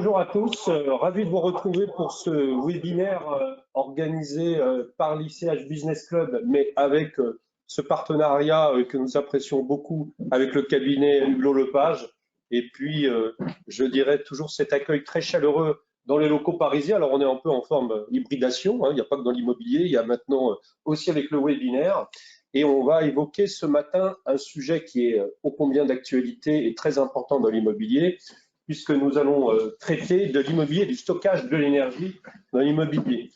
bonjour à tous. Ravi de vous retrouver pour ce webinaire organisé par l'ICH Business Club, mais avec ce partenariat que nous apprécions beaucoup avec le cabinet Hublot Lepage. Et puis, je dirais toujours cet accueil très chaleureux dans les locaux parisiens. Alors, on est un peu en forme hybridation, hein. Il n'y a pas que dans l'immobilier, il y a maintenant aussi avec le webinaire. Et on va évoquer ce matin un sujet qui est ô combien d'actualité et très important dans l'immobilier, puisque nous allons traiter de l'immobilier, du stockage de l'énergie dans l'immobilier.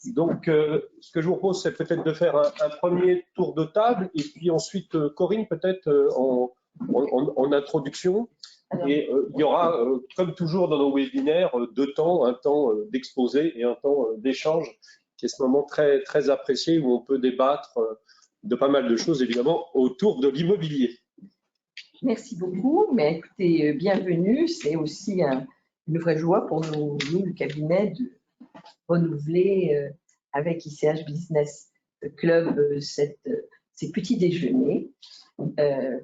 Donc, ce que je vous propose, c'est peut-être de faire un premier tour de table, et puis ensuite, Corinne, peut-être en introduction. Et il y aura, comme toujours dans nos webinaires, deux temps, un temps d'exposé et un temps d'échange, qui est ce moment très, très apprécié où on peut débattre de pas mal de choses, évidemment, autour de l'immobilier. Merci beaucoup. Mais écoutez, bienvenue. C'est aussi une vraie joie pour nous, le cabinet, de renouveler avec ICH Business Club ces petits déjeuners.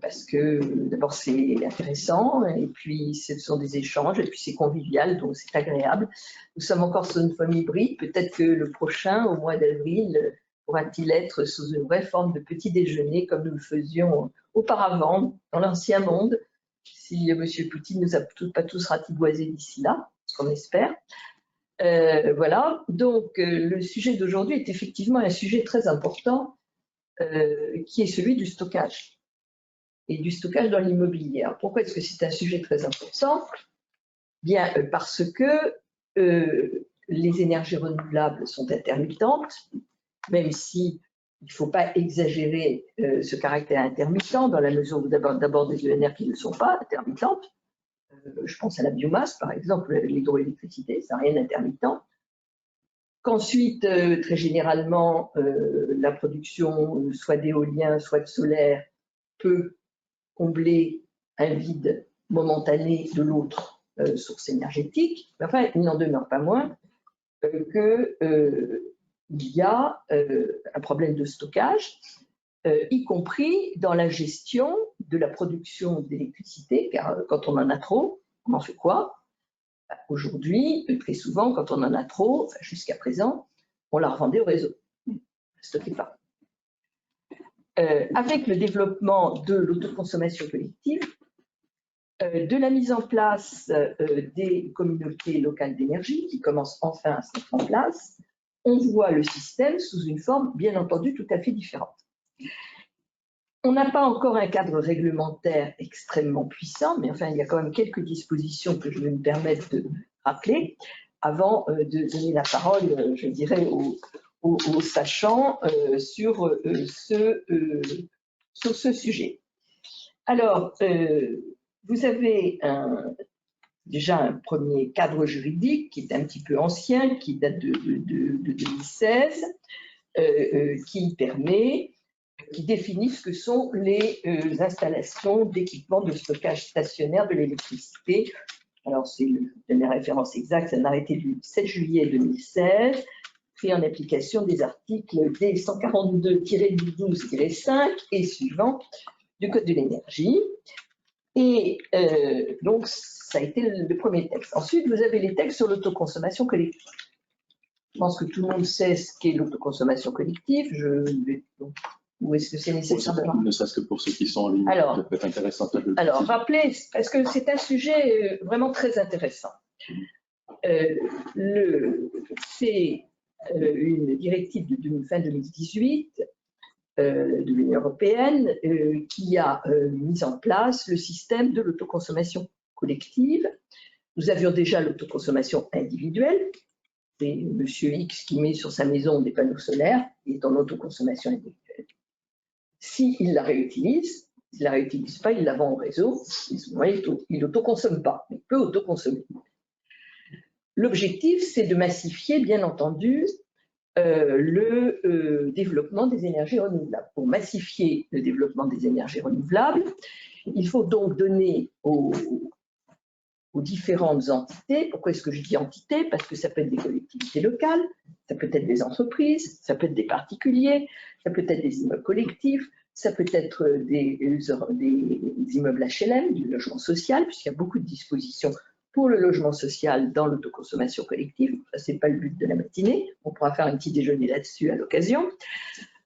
Parce que d'abord c'est intéressant, et puis ce sont des échanges, et puis c'est convivial, donc c'est agréable. Nous sommes encore sur une forme hybride. Peut-être que le prochain, au mois d'avril, pourra-t-il être sous une vraie forme de petit déjeuner comme nous le faisions auparavant dans l'ancien monde, si M. Poutine ne nous a pas tous ratiboisés d'ici là, ce qu'on espère. Voilà, donc le sujet d'aujourd'hui est effectivement un sujet très important, qui est celui du stockage, et du stockage dans l'immobilier. Pourquoi est-ce que c'est un sujet très important? Bien, parce que les énergies renouvelables sont intermittentes, même si il ne faut pas exagérer ce caractère intermittent, dans la mesure où d'abord des ENR qui ne sont pas intermittentes. Je pense à la biomasse, par exemple, l'hydroélectricité, ça n'a rien d'intermittent. Qu'ensuite, très généralement, la production soit d'éolien, soit de solaire, peut combler un vide momentané de l'autre source énergétique. Mais enfin, il n'en demeure pas moins qu'il y a un problème de stockage, y compris dans la gestion de la production d'électricité, car quand on en a trop, on en fait quoi? Aujourd'hui, très souvent, quand on en a trop, enfin, jusqu'à présent, on la revendait au réseau. Ne stockez pas. Avec le développement de l'autoconsommation collective, de la mise en place des communautés locales d'énergie qui commencent enfin à se mettre en place, on voit le système sous une forme, bien entendu, tout à fait différente. On n'a pas encore un cadre réglementaire extrêmement puissant, mais enfin, il y a quand même quelques dispositions que je vais me permettre de rappeler avant de donner la parole, je dirais, aux sachants sur ce sujet. Alors, vous avez déjà un premier cadre juridique qui est un petit peu ancien, qui date de 2016, qui définit ce que sont les installations d'équipements de stockage stationnaire de l'électricité. Alors, c'est la référence exacte, c'est un arrêté du 7 juillet 2016, pris en application des articles D142-12-5 et suivants du Code de l'énergie. Et donc, ça a été le premier texte. Ensuite, vous avez les textes sur l'autoconsommation collective. Je pense que tout le monde sait ce qu'est l'autoconsommation collective. Ou est-ce que c'est nécessaire de ne serait-ce que pour ceux qui sont en ligne, ça peut être intéressant. Alors, rappelez, parce que c'est un sujet vraiment très intéressant. C'est une directive de fin 2018 de l'Union européenne qui a mis en place le système de l'autoconsommation collective. Nous avions déjà l'autoconsommation individuelle. C'est Monsieur X qui met sur sa maison des panneaux solaires, il est en autoconsommation individuelle. S'il la réutilise, s'il ne la réutilise pas, il la vend au réseau. Il n'autoconsomme pas, il peut autoconsommer. L'objectif, c'est de massifier, bien entendu, le développement des énergies renouvelables. Pour massifier le développement des énergies renouvelables, il faut donc donner aux différentes entités. Pourquoi est-ce que je dis entités? Parce que ça peut être des collectivités locales, ça peut être des entreprises, ça peut être des particuliers, ça peut être des immeubles collectifs, ça peut être des immeubles HLM, du logement social, puisqu'il y a beaucoup de dispositions pour le logement social dans l'autoconsommation collective. Ce n'est pas le but de la matinée, on pourra faire un petit déjeuner là-dessus à l'occasion.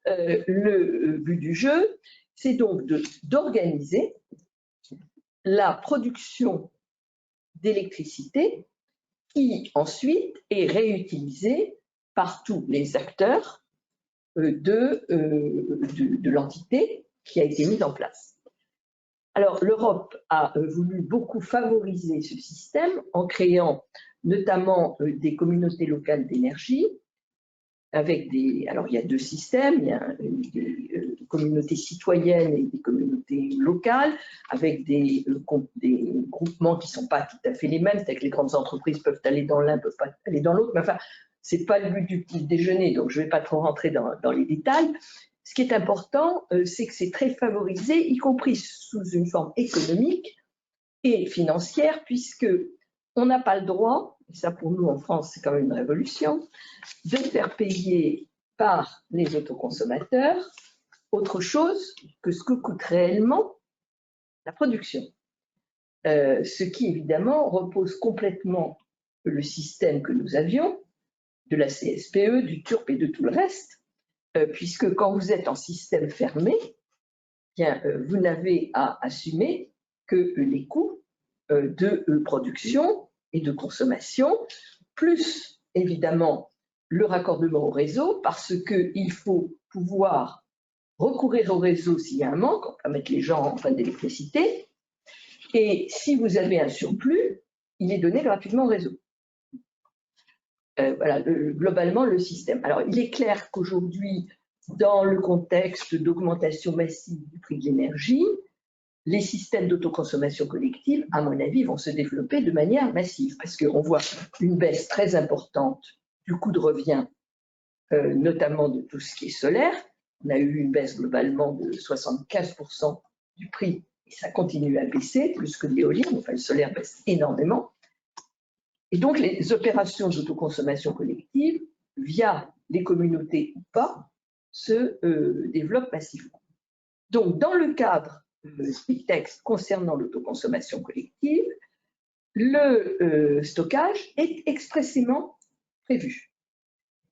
Le but du jeu, c'est donc d'organiser la production d'électricité qui ensuite est réutilisée par tous les acteurs de l'entité qui a été mise en place. Alors, l'Europe a voulu beaucoup favoriser ce système en créant notamment des communautés locales d'énergie, avec des... Alors, il y a deux systèmes, il y a des communautés citoyennes et des communautés locales, avec des groupements qui ne sont pas tout à fait les mêmes, c'est-à-dire que les grandes entreprises peuvent aller dans l'un, peuvent pas aller dans l'autre, mais enfin, ce n'est pas le but du petit déjeuner, donc je ne vais pas trop rentrer dans les détails. Ce qui est important, c'est que c'est très favorisé, y compris sous une forme économique et financière, puisque on n'a pas le droit, et ça pour nous en France c'est quand même une révolution, de faire payer par les autoconsommateurs autre chose que ce que coûte réellement la production. Ce qui évidemment repose complètement le système que nous avions, de la CSPE, du TURP et de tout le reste, puisque quand vous êtes en système fermé, bien, vous n'avez à assumer que les coûts de production et de consommation, plus évidemment le raccordement au réseau, parce qu'il faut pouvoir recourir au réseau s'il y a un manque, on va mettre les gens en panne d'électricité, et si vous avez un surplus, il est donné gratuitement au réseau. Voilà, globalement, le système. Alors, il est clair qu'aujourd'hui, dans le contexte d'augmentation massive du prix de l'énergie, les systèmes d'autoconsommation collective, à mon avis, vont se développer de manière massive, parce qu'on voit une baisse très importante du coût de revient, notamment de tout ce qui est solaire. On a eu une baisse globalement de 75% du prix, et ça continue à baisser, plus que l'éolien, enfin le solaire baisse énormément. Et donc, les opérations d'autoconsommation collective, via les communautés ou pas, se développent massivement. Donc, dans le cadre des textes concernant l'autoconsommation collective, le stockage est expressément prévu.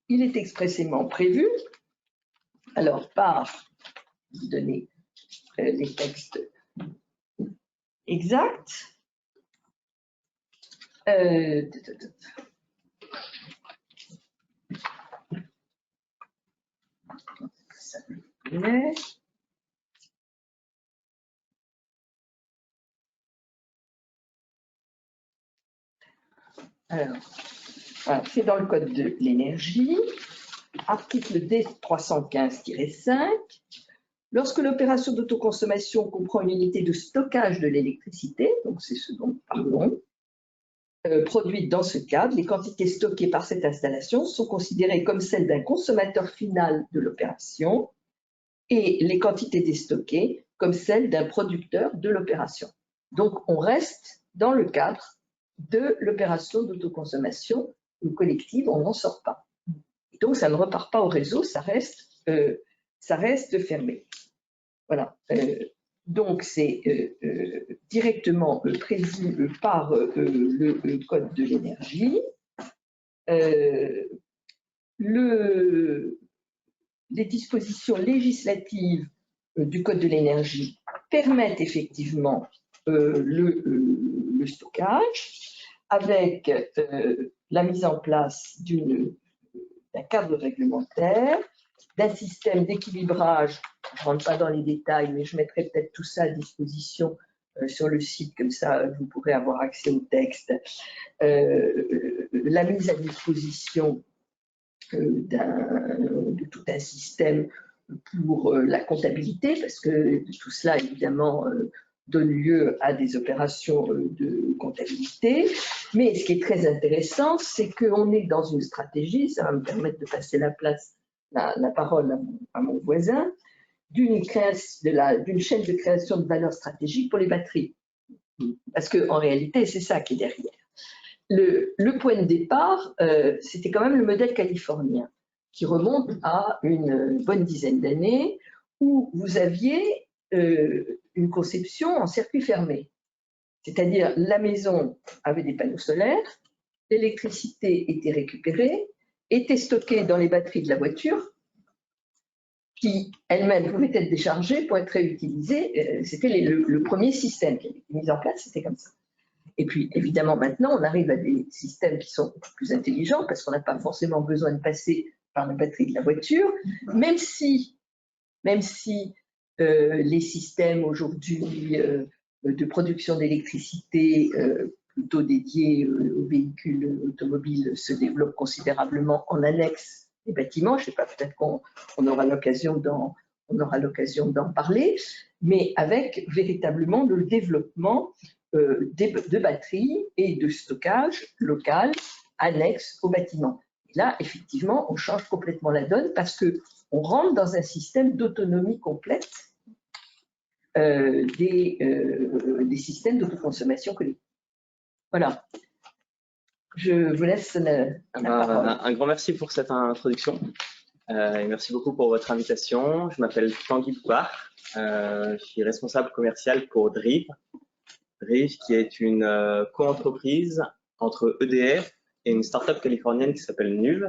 Il est expressément prévu, alors par, je vais vous donner les textes exacts, alors, c'est dans le Code de l'énergie, article D315-5. Lorsque l'opération d'autoconsommation comprend une unité de stockage de l'électricité, donc c'est ce dont nous parlons, produite dans ce cadre, les quantités stockées par cette installation sont considérées comme celles d'un consommateur final de l'opération et les quantités déstockées comme celles d'un producteur de l'opération. Donc, on reste dans le cadre de l'opération d'autoconsommation collective, on n'en sort pas. Et donc, ça ne repart pas au réseau, ça reste fermé. Voilà. Donc, c'est directement prévu par le Code de l'énergie. Les dispositions législatives du Code de l'énergie permettent effectivement le stockage avec la mise en place d'un cadre réglementaire, d'un système d'équilibrage. Je ne rentre pas dans les détails, mais je mettrai peut-être tout ça à disposition sur le site, comme ça vous pourrez avoir accès au texte. La mise à disposition de tout un système pour la comptabilité, parce que tout cela, évidemment, donne lieu à des opérations de comptabilité. Mais ce qui est très intéressant, c'est qu'on est dans une stratégie, ça va me permettre de passer la parole à mon voisin, d'une chaîne de création de valeur stratégique pour les batteries. Parce qu'en réalité, c'est ça qui est derrière. Le point de départ, c'était quand même le modèle californien, qui remonte à une bonne dizaine d'années, où vous aviez une conception en circuit fermé. C'est-à-dire, la maison avait des panneaux solaires, l'électricité était récupérée, était stockée dans les batteries de la voiture, qui elles-mêmes pouvaient être déchargées pour être réutilisées. C'était le premier système qui avait été mis en place, c'était comme ça. Et puis, évidemment, maintenant, on arrive à des systèmes qui sont plus intelligents parce qu'on n'a pas forcément besoin de passer par la batterie de la voiture, même si les systèmes aujourd'hui de production d'électricité plutôt dédiés aux véhicules automobiles se développent considérablement en annexe des bâtiments. Je ne sais pas, peut-être qu'on aura l'occasion d'en parler, mais avec véritablement le développement de batteries et de stockage local annexe au bâtiment. Et là, effectivement, on change complètement la donne parce qu'on rentre dans un système d'autonomie complète des systèmes d'autoconsommation collective. Voilà. Je vous laisse la parole. Un grand merci pour cette introduction. Et merci beaucoup pour votre invitation. Je m'appelle Tanguy Boupard. Je suis responsable commercial pour Drive. Drive, qui est une co-entreprise entre EDF et une start-up californienne qui s'appelle NUV.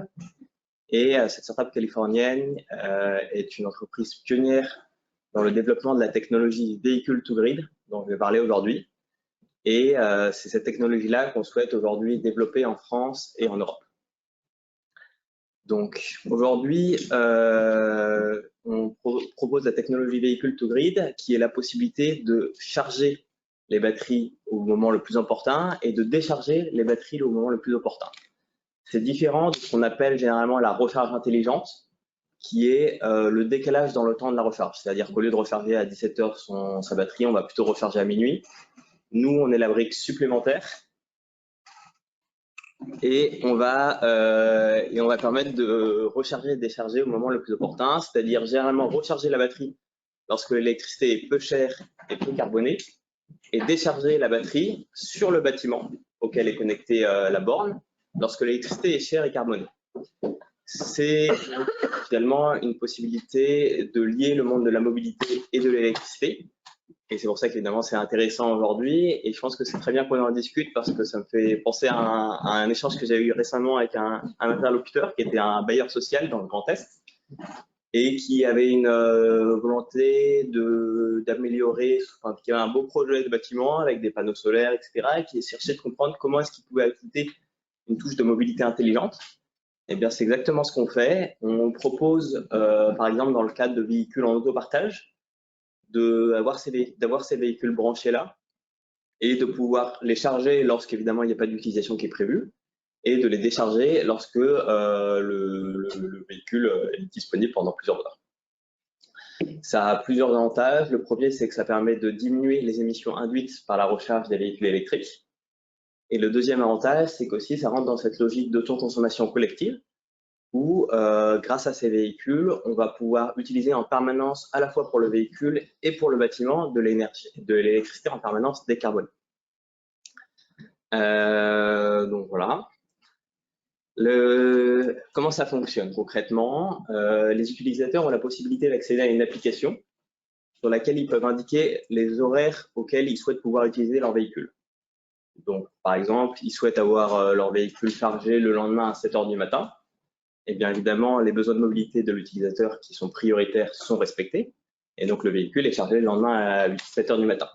Et cette start-up californienne est une entreprise pionnière dans le développement de la technologie véhicule to grid, dont je vais parler aujourd'hui. Et c'est cette technologie-là qu'on souhaite aujourd'hui développer en France et en Europe. Donc aujourd'hui, on propose la technologie véhicule to grid, qui est la possibilité de charger les batteries au moment le plus opportun et de décharger les batteries au moment le plus opportun. C'est différent de ce qu'on appelle généralement la recharge intelligente, qui est le décalage dans le temps de la recharge. C'est-à-dire qu'au lieu de recharger à 17 h sa batterie, on va plutôt recharger à minuit. Nous, on est la brique supplémentaire et on va permettre de recharger et décharger au moment le plus opportun, c'est-à-dire généralement recharger la batterie lorsque l'électricité est peu chère et peu carbonée et décharger la batterie sur le bâtiment auquel est connectée la borne lorsque l'électricité est chère et carbonée. C'est finalement une possibilité de lier le monde de la mobilité et de l'électricité. Et c'est pour ça qu'évidemment c'est intéressant aujourd'hui. Et je pense que c'est très bien qu'on en discute parce que ça me fait penser à un échange que j'ai eu récemment avec un interlocuteur qui était un bailleur social dans le Grand Est et qui avait une volonté d'améliorer, enfin, qui avait un beau projet de bâtiment avec des panneaux solaires, etc. et qui cherchait de comprendre comment est-ce qu'il pouvait ajouter une touche de mobilité intelligente. Eh bien, c'est exactement ce qu'on fait. On propose, par exemple, dans le cadre de véhicules en autopartage, d'avoir ces véhicules branchés là et de pouvoir les charger lorsqu'évidemment il n'y a pas d'utilisation qui est prévue et de les décharger lorsque le véhicule est disponible pendant plusieurs heures. Ça a plusieurs avantages. Le premier, c'est que ça permet de diminuer les émissions induites par la recharge des véhicules électriques. Et le deuxième avantage, c'est qu'aussi ça rentre dans cette logique d'autoconsommation collective où, grâce à ces véhicules, on va pouvoir utiliser en permanence, à la fois pour le véhicule et pour le bâtiment, de l'électricité en permanence décarbonée. Donc voilà. Comment ça fonctionne concrètement? Les utilisateurs ont la possibilité d'accéder à une application sur laquelle ils peuvent indiquer les horaires auxquels ils souhaitent pouvoir utiliser leur véhicule. Donc, par exemple, ils souhaitent avoir leur véhicule chargé le lendemain à 7 h du matin. Et bien évidemment, les besoins de mobilité de l'utilisateur qui sont prioritaires sont respectés. Et donc, le véhicule est chargé le lendemain à 7 h du matin.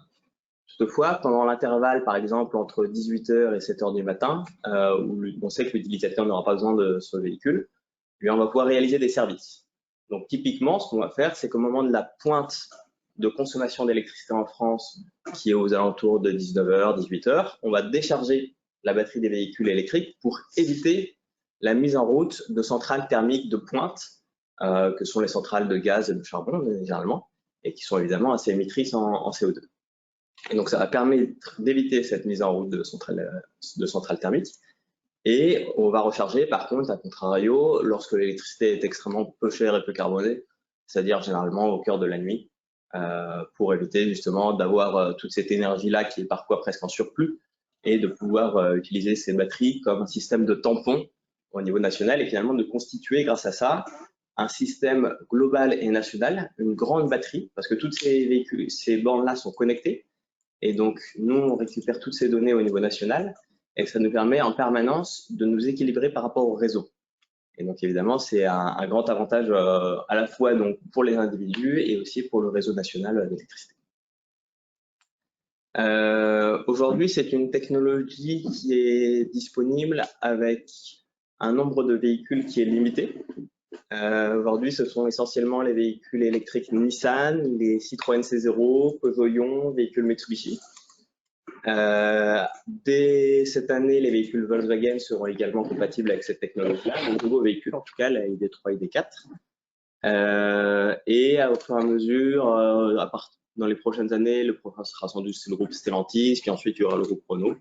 Toutefois, pendant l'intervalle, par exemple, entre 18 h et 7 h du matin, où on sait que l'utilisateur n'aura pas besoin de ce véhicule, on va pouvoir réaliser des services. Donc, typiquement, ce qu'on va faire, c'est qu'au moment de la pointe de consommation d'électricité en France, qui est aux alentours de 19 h, 18 h, on va décharger la batterie des véhicules électriques pour éviter la mise en route de centrales thermiques de pointe, que sont les centrales de gaz et de charbon, généralement, et qui sont évidemment assez émettrices en CO2. Et donc, ça va permettre d'éviter cette mise en route de centrales thermiques. Et on va recharger, par contre, à contrario, lorsque l'électricité est extrêmement peu chère et peu carbonée, c'est-à-dire généralement au cœur de la nuit, pour éviter justement d'avoir toute cette énergie-là qui est parfois presque en surplus et de pouvoir utiliser ces batteries comme un système de tampon au niveau national et finalement de constituer grâce à ça un système global et national, une grande batterie, parce que toutes ces bornes-là sont connectées Et donc, nous, on récupère toutes ces données au niveau national et ça nous permet en permanence de nous équilibrer par rapport au réseau. Et donc, évidemment, c'est un grand avantage à la fois donc, pour les individus et aussi pour le réseau national d'électricité. Aujourd'hui, c'est une technologie qui est disponible avec un nombre de véhicules qui est limité. Aujourd'hui, ce sont essentiellement les véhicules électriques Nissan, les Citroën C0, Peugeot Ion, véhicules Mitsubishi. Dès cette année, les véhicules Volkswagen seront également compatibles avec cette technologie-là, les nouveaux véhicules, en tout cas, la ID3 et ID4. Et au fur et à mesure, dans les prochaines années, le prochain sera sans doute le groupe Stellantis, puis ensuite il y aura le groupe Renault.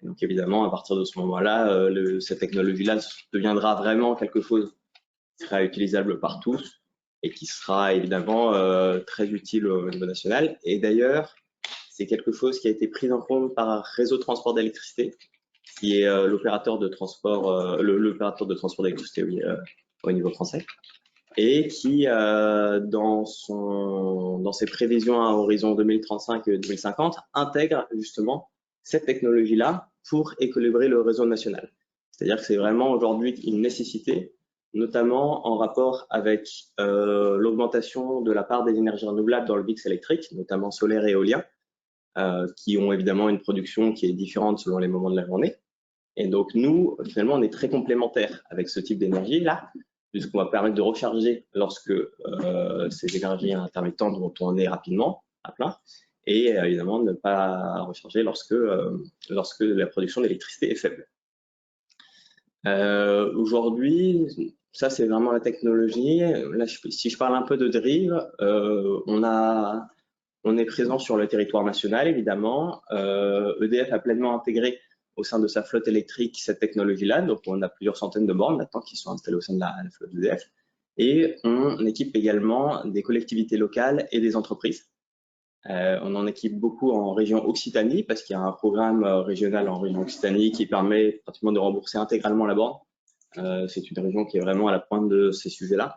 Et donc évidemment, à partir de ce moment-là, cette technologie-là deviendra vraiment quelque chose qui sera utilisable par tous et qui sera évidemment très utile au niveau national. Et d'ailleurs, c'est quelque chose qui a été pris en compte par Réseau de transport d'électricité, qui est l'opérateur de transport, l'opérateur de transport d'électricité au niveau français, et qui, dans ses prévisions à horizon 2035 et 2050, intègre justement cette technologie-là pour équilibrer le réseau national. C'est-à-dire que c'est vraiment aujourd'hui une nécessité, notamment en rapport avec l'augmentation de la part des énergies renouvelables dans le mix électrique, notamment solaire et éolien, qui ont évidemment une production qui est différente selon les moments de la journée. Et donc nous, finalement, on est très complémentaires avec ce type d'énergie-là, puisqu'on va permettre de recharger lorsque ces énergies intermittentes vont tourner rapidement à plein, et évidemment ne pas recharger lorsque la production d'électricité est faible. Aujourd'hui, ça c'est vraiment la technologie. Là, si je parle un peu de Drive, on est présent sur le territoire national, évidemment. EDF a pleinement intégré au sein de sa flotte électrique cette technologie-là. Donc, on a plusieurs centaines de bornes maintenant qui sont installées au sein de la flotte EDF. Et on équipe également des collectivités locales et des entreprises. On en équipe beaucoup en région Occitanie parce qu'il y a un programme régional en région Occitanie qui permet pratiquement de rembourser intégralement la borne. C'est une région qui est vraiment à la pointe de ces sujets-là.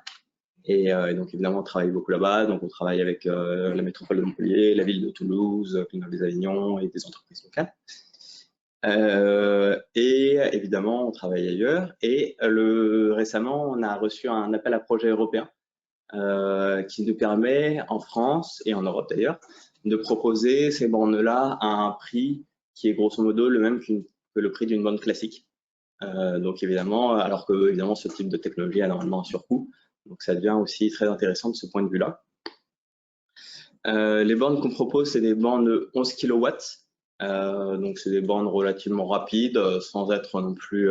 Et donc, évidemment, on travaille beaucoup là-bas. Donc, on travaille avec la métropole de Montpellier, la ville de Toulouse, Villeneuve-les-Avignon et des entreprises locales. Et évidemment, on travaille ailleurs. Et récemment, on a reçu un appel à projet européen qui nous permet, en France et en Europe d'ailleurs, de proposer ces bornes-là à un prix qui est grosso modo le même que le prix d'une borne classique. Donc, évidemment, alors que évidemment, ce type de technologie a normalement un surcoût. Donc, ça devient aussi très intéressant de ce point de vue-là. Les bornes qu'on propose, c'est des bornes de 11 kW. Donc, c'est des bornes relativement rapides, sans être non plus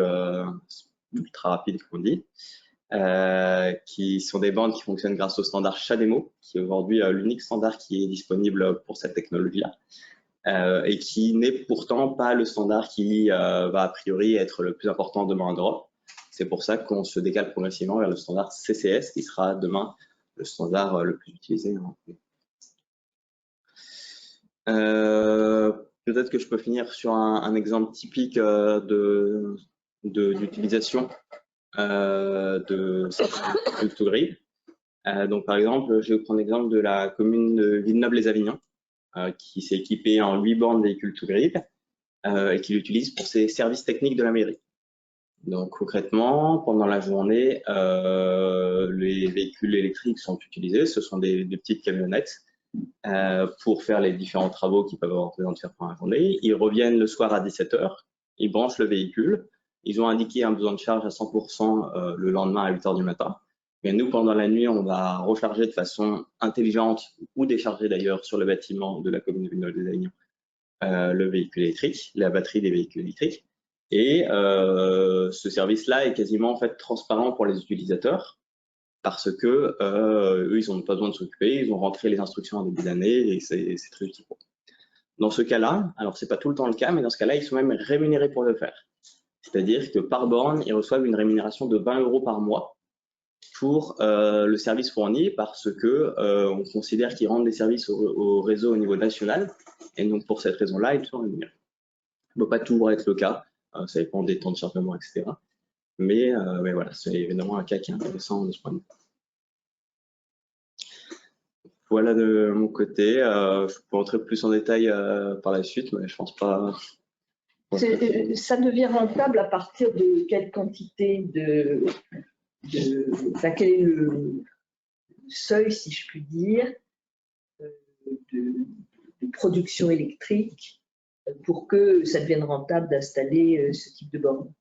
ultra rapides, comme on dit. Qui sont des bornes qui fonctionnent grâce au standard CHAdeMO, qui est aujourd'hui l'unique standard qui est disponible pour cette technologie-là. Et qui n'est pourtant pas le standard qui va a priori être le plus important demain en Europe. C'est pour ça qu'on se décale progressivement vers le standard CCS, qui sera demain le standard le plus utilisé. Peut-être que je peux finir sur un exemple typique d'utilisation de to grid. Donc par exemple, je vais prendre l'exemple de la commune de Villeneuve-les-Avignon, qui s'est équipée en 8 bornes véhicules to grid et qui l'utilise pour ses services techniques de la mairie. Donc concrètement, pendant la journée, les véhicules électriques sont utilisés. Ce sont des petites camionnettes pour faire les différents travaux qu'ils peuvent avoir besoin de faire pendant la journée. Ils reviennent le soir à 17 h, ils branchent le véhicule. Ils ont indiqué un besoin de charge à 100% le lendemain à 8 h du matin. Mais nous, pendant la nuit, on va recharger de façon intelligente ou décharger d'ailleurs sur le bâtiment de la commune de Villeneuve-les-Avignon le véhicule électrique, la batterie des véhicules électriques. Et ce service-là est quasiment en fait transparent pour les utilisateurs parce que eux, ils n'ont pas besoin de s'occuper, ils ont rentré les instructions en début d'année et c'est très utile. Dans ce cas-là, alors c'est pas tout le temps le cas, mais dans ce cas-là, ils sont même rémunérés pour le faire. C'est-à-dire que par borne, ils reçoivent une rémunération de 20 € par mois pour le service fourni parce que on considère qu'ils rendent des services au réseau au niveau national et donc pour cette raison-là, ils sont rémunérés. Ça ne peut pas toujours être le cas, ça dépend des temps de chargement, etc. Mais voilà, c'est évidemment un cas qui est intéressant de ce point de vue. Voilà de mon côté. Je peux rentrer plus en détail par la suite, mais je pense pas. Ça devient rentable à partir de quelle quantité enfin, quel est le seuil, si je puis dire, de production électrique pour que ça devienne rentable d'installer ce type de borne?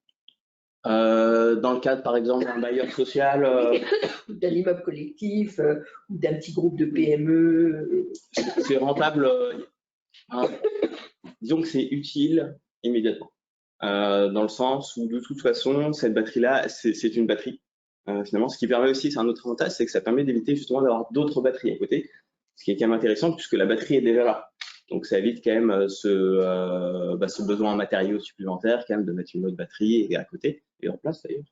Dans le cadre, par exemple, d'un bailleur social, d'un immeuble collectif ou d'un petit groupe de PME. c'est rentable. Disons que c'est utile immédiatement. Dans le sens où, de toute façon, cette batterie-là, c'est une batterie. Finalement, ce qui permet aussi, c'est un autre avantage, c'est que ça permet d'éviter justement d'avoir d'autres batteries à côté, ce qui est quand même intéressant puisque la batterie est déjà là. Donc, ça évite quand même ce besoin en matériaux supplémentaires, quand même, de mettre une autre batterie à côté et en place d'ailleurs.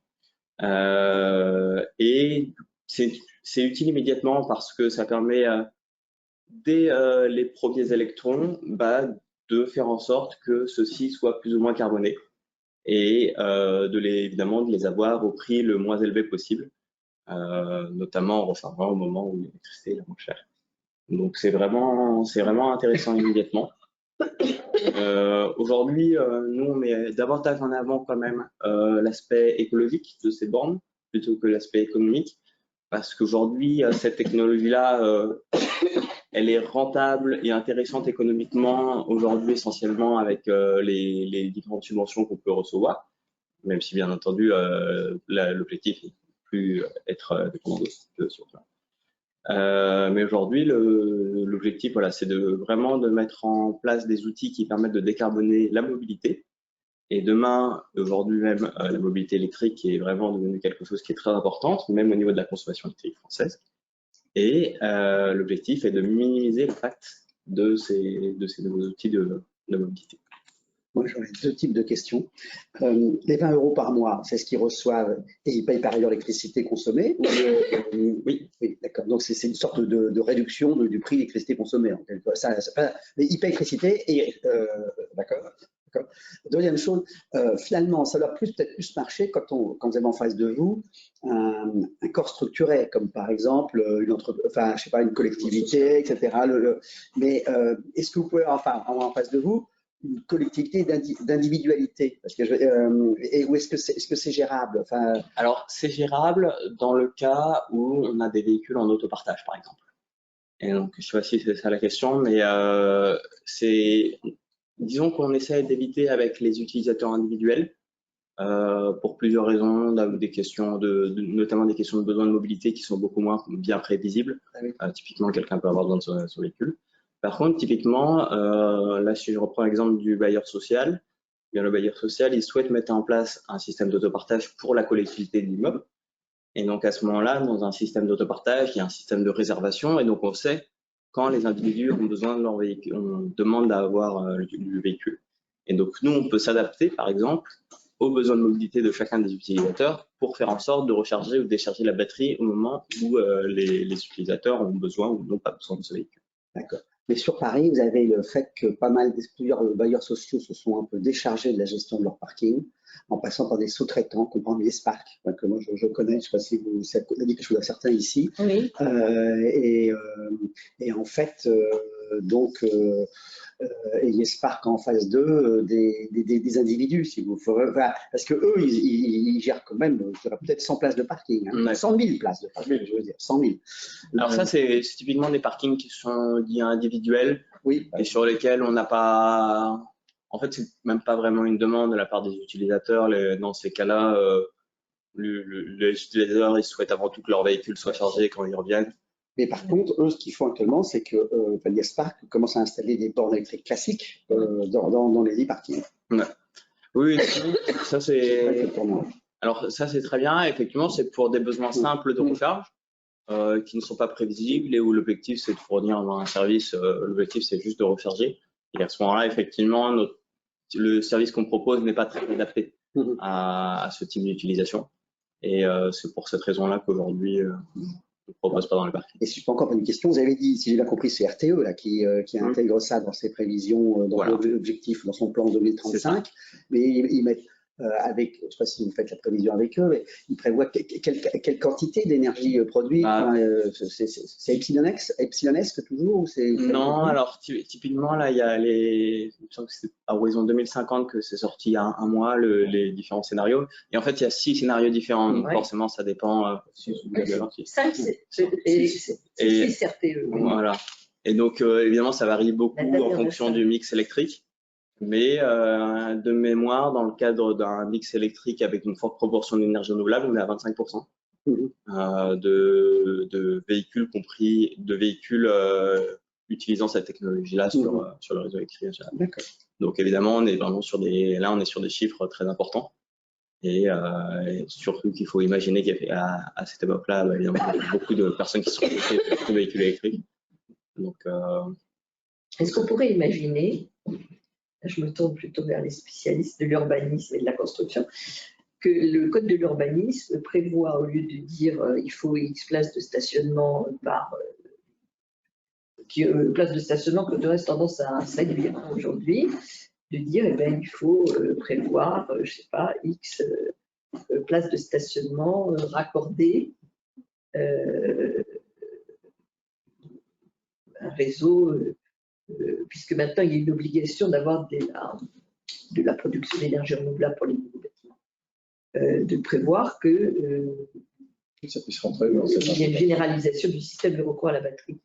Et c'est utile immédiatement parce que ça permet, dès les premiers électrons, de faire en sorte que ceux-ci soient plus ou moins carbonés et évidemment de les avoir au prix le moins élevé possible, notamment en rechargeant au moment où l'électricité est la moins chère. Donc c'est vraiment intéressant immédiatement. Aujourd'hui, nous on met davantage en avant quand même l'aspect écologique de ces bornes plutôt que l'aspect économique, parce qu'aujourd'hui cette technologie-là, elle est rentable et intéressante économiquement aujourd'hui essentiellement avec les différentes subventions qu'on peut recevoir, même si bien entendu l'objectif n'est plus être dépendant de sur ça. Mais aujourd'hui, l'objectif, voilà, c'est vraiment de mettre en place des outils qui permettent de décarboner la mobilité. Et demain, aujourd'hui même, la mobilité électrique est vraiment devenue quelque chose qui est très importante, même au niveau de la consommation électrique française. Et l'objectif est de minimiser l'impact de ces nouveaux outils de mobilité. Moi, j'aurais deux types de questions. Les 20 € par mois, c'est ce qu'ils reçoivent et ils payent par ailleurs l'électricité consommée Oui. Oui, d'accord. Donc, c'est une sorte de réduction du prix de l'électricité consommée. Mais ils payent l'électricité et… d'accord. Deuxième chose, finalement, ça doit peut-être plus marcher quand vous avez en face de vous un corps structuré, comme par exemple une collectivité, etc. Mais est-ce que vous pouvez avoir en face de vous une collectivité d'individualité, ou est-ce que c'est gérable? Alors, c'est gérable dans le cas où on a des véhicules en autopartage, par exemple. Et donc, je ne sais pas si c'est ça la question, mais disons qu'on essaie d'éviter avec les utilisateurs individuels pour plusieurs raisons, des questions notamment des questions de besoin de mobilité qui sont beaucoup moins bien prévisibles. Ah oui. Typiquement, quelqu'un peut avoir besoin de son véhicule. Par contre, typiquement, là, si je reprends l'exemple du bailleur social, bien, le bailleur social, il souhaite mettre en place un système d'autopartage pour la collectivité de l'immeuble. Et donc, à ce moment-là, dans un système d'autopartage, il y a un système de réservation. Et donc, on sait quand les individus ont besoin de leur véhicule, on demande d'avoir du véhicule. Et donc, nous, on peut s'adapter, par exemple, aux besoins de mobilité de chacun des utilisateurs pour faire en sorte de recharger ou décharger la batterie au moment où les utilisateurs ont besoin ou n'ont pas besoin de ce véhicule. D'accord. Mais sur Paris, vous avez le fait que plusieurs bailleurs sociaux se sont un peu déchargés de la gestion de leur parking en passant par des sous-traitants, comme les Spark, que moi je connais, je ne sais pas si ça dit quelque chose à certains ici. Oui. Et en fait, et les Spark en phase 2 des individus, si vous voulez. Parce que eux, ils gèrent quand même, peut-être 100 places de parking, 100 000 places de parking, je veux dire, 100 000. Alors ça, c'est typiquement des parkings qui sont dits individuels, oui, et sur lesquels on n'a pas… En fait, c'est même pas vraiment une demande de la part des utilisateurs. Dans ces cas-là, les utilisateurs, ils souhaitent avant tout que leur véhicule soit chargé quand ils reviennent. Mais par contre, eux, ce qu'ils font actuellement, c'est que les Spark commencent à installer des bornes électriques classiques dans les e-parkings. Ouais. Oui, ça c'est… Alors ça c'est très bien. Effectivement, c'est pour des besoins simples de recharge qui ne sont pas prévisibles et où l'objectif c'est de fournir un service. L'objectif c'est juste de recharger. Et à ce moment-là, effectivement, le service qu'on propose n'est pas très adapté à ce type d'utilisation. Et c'est pour cette raison-là qu'aujourd'hui, on ne propose pas dans le parking. Et si je peux encore poser une question, vous avez dit, si j'ai bien compris, c'est RTE là, qui intègre ça dans ses prévisions, dans l'objectif, dans son plan 2035. Mais ils mettent avec, je ne sais pas si vous faites la prévision avec eux, mais ils prévoient quelle quantité d'énergie produite. C'est epsilonesque toujours ou Non, alors typiquement, là, il y a il me semble que c'est à horizon 2050 que c'est sorti il y a un mois, les différents scénarios. Et en fait, il y a 6 scénarios différents, donc forcément, ça dépend. 5, c'est CRTE. Voilà. Et donc, évidemment, ça varie beaucoup en fonction du mix électrique. Mais de mémoire, dans le cadre d'un mix électrique avec une forte proportion d'énergie renouvelable, on est à 25% de véhicules utilisant cette technologie-là sur le réseau électrique. Donc évidemment, on est vraiment sur des chiffres très importants. Et surtout qu'il faut imaginer qu'à cette époque-là, évidemment, il y a beaucoup de personnes qui sont équipées de véhicules électriques. Donc, est-ce qu'on pourrait imaginer, je me tourne plutôt vers les spécialistes de l'urbanisme et de la construction, que le code de l'urbanisme prévoit, au lieu de dire il faut X places de stationnement place de stationnement que de reste tendance à réduire aujourd'hui, de dire il faut prévoir, je sais pas, X places de stationnement raccordées un réseau, puisque maintenant il y a une obligation d'avoir de la production d'énergie renouvelable pour les nouveaux bâtiments, de prévoir que ça puisse rentrer dans il y a une généralisation du système de recours à la batterie.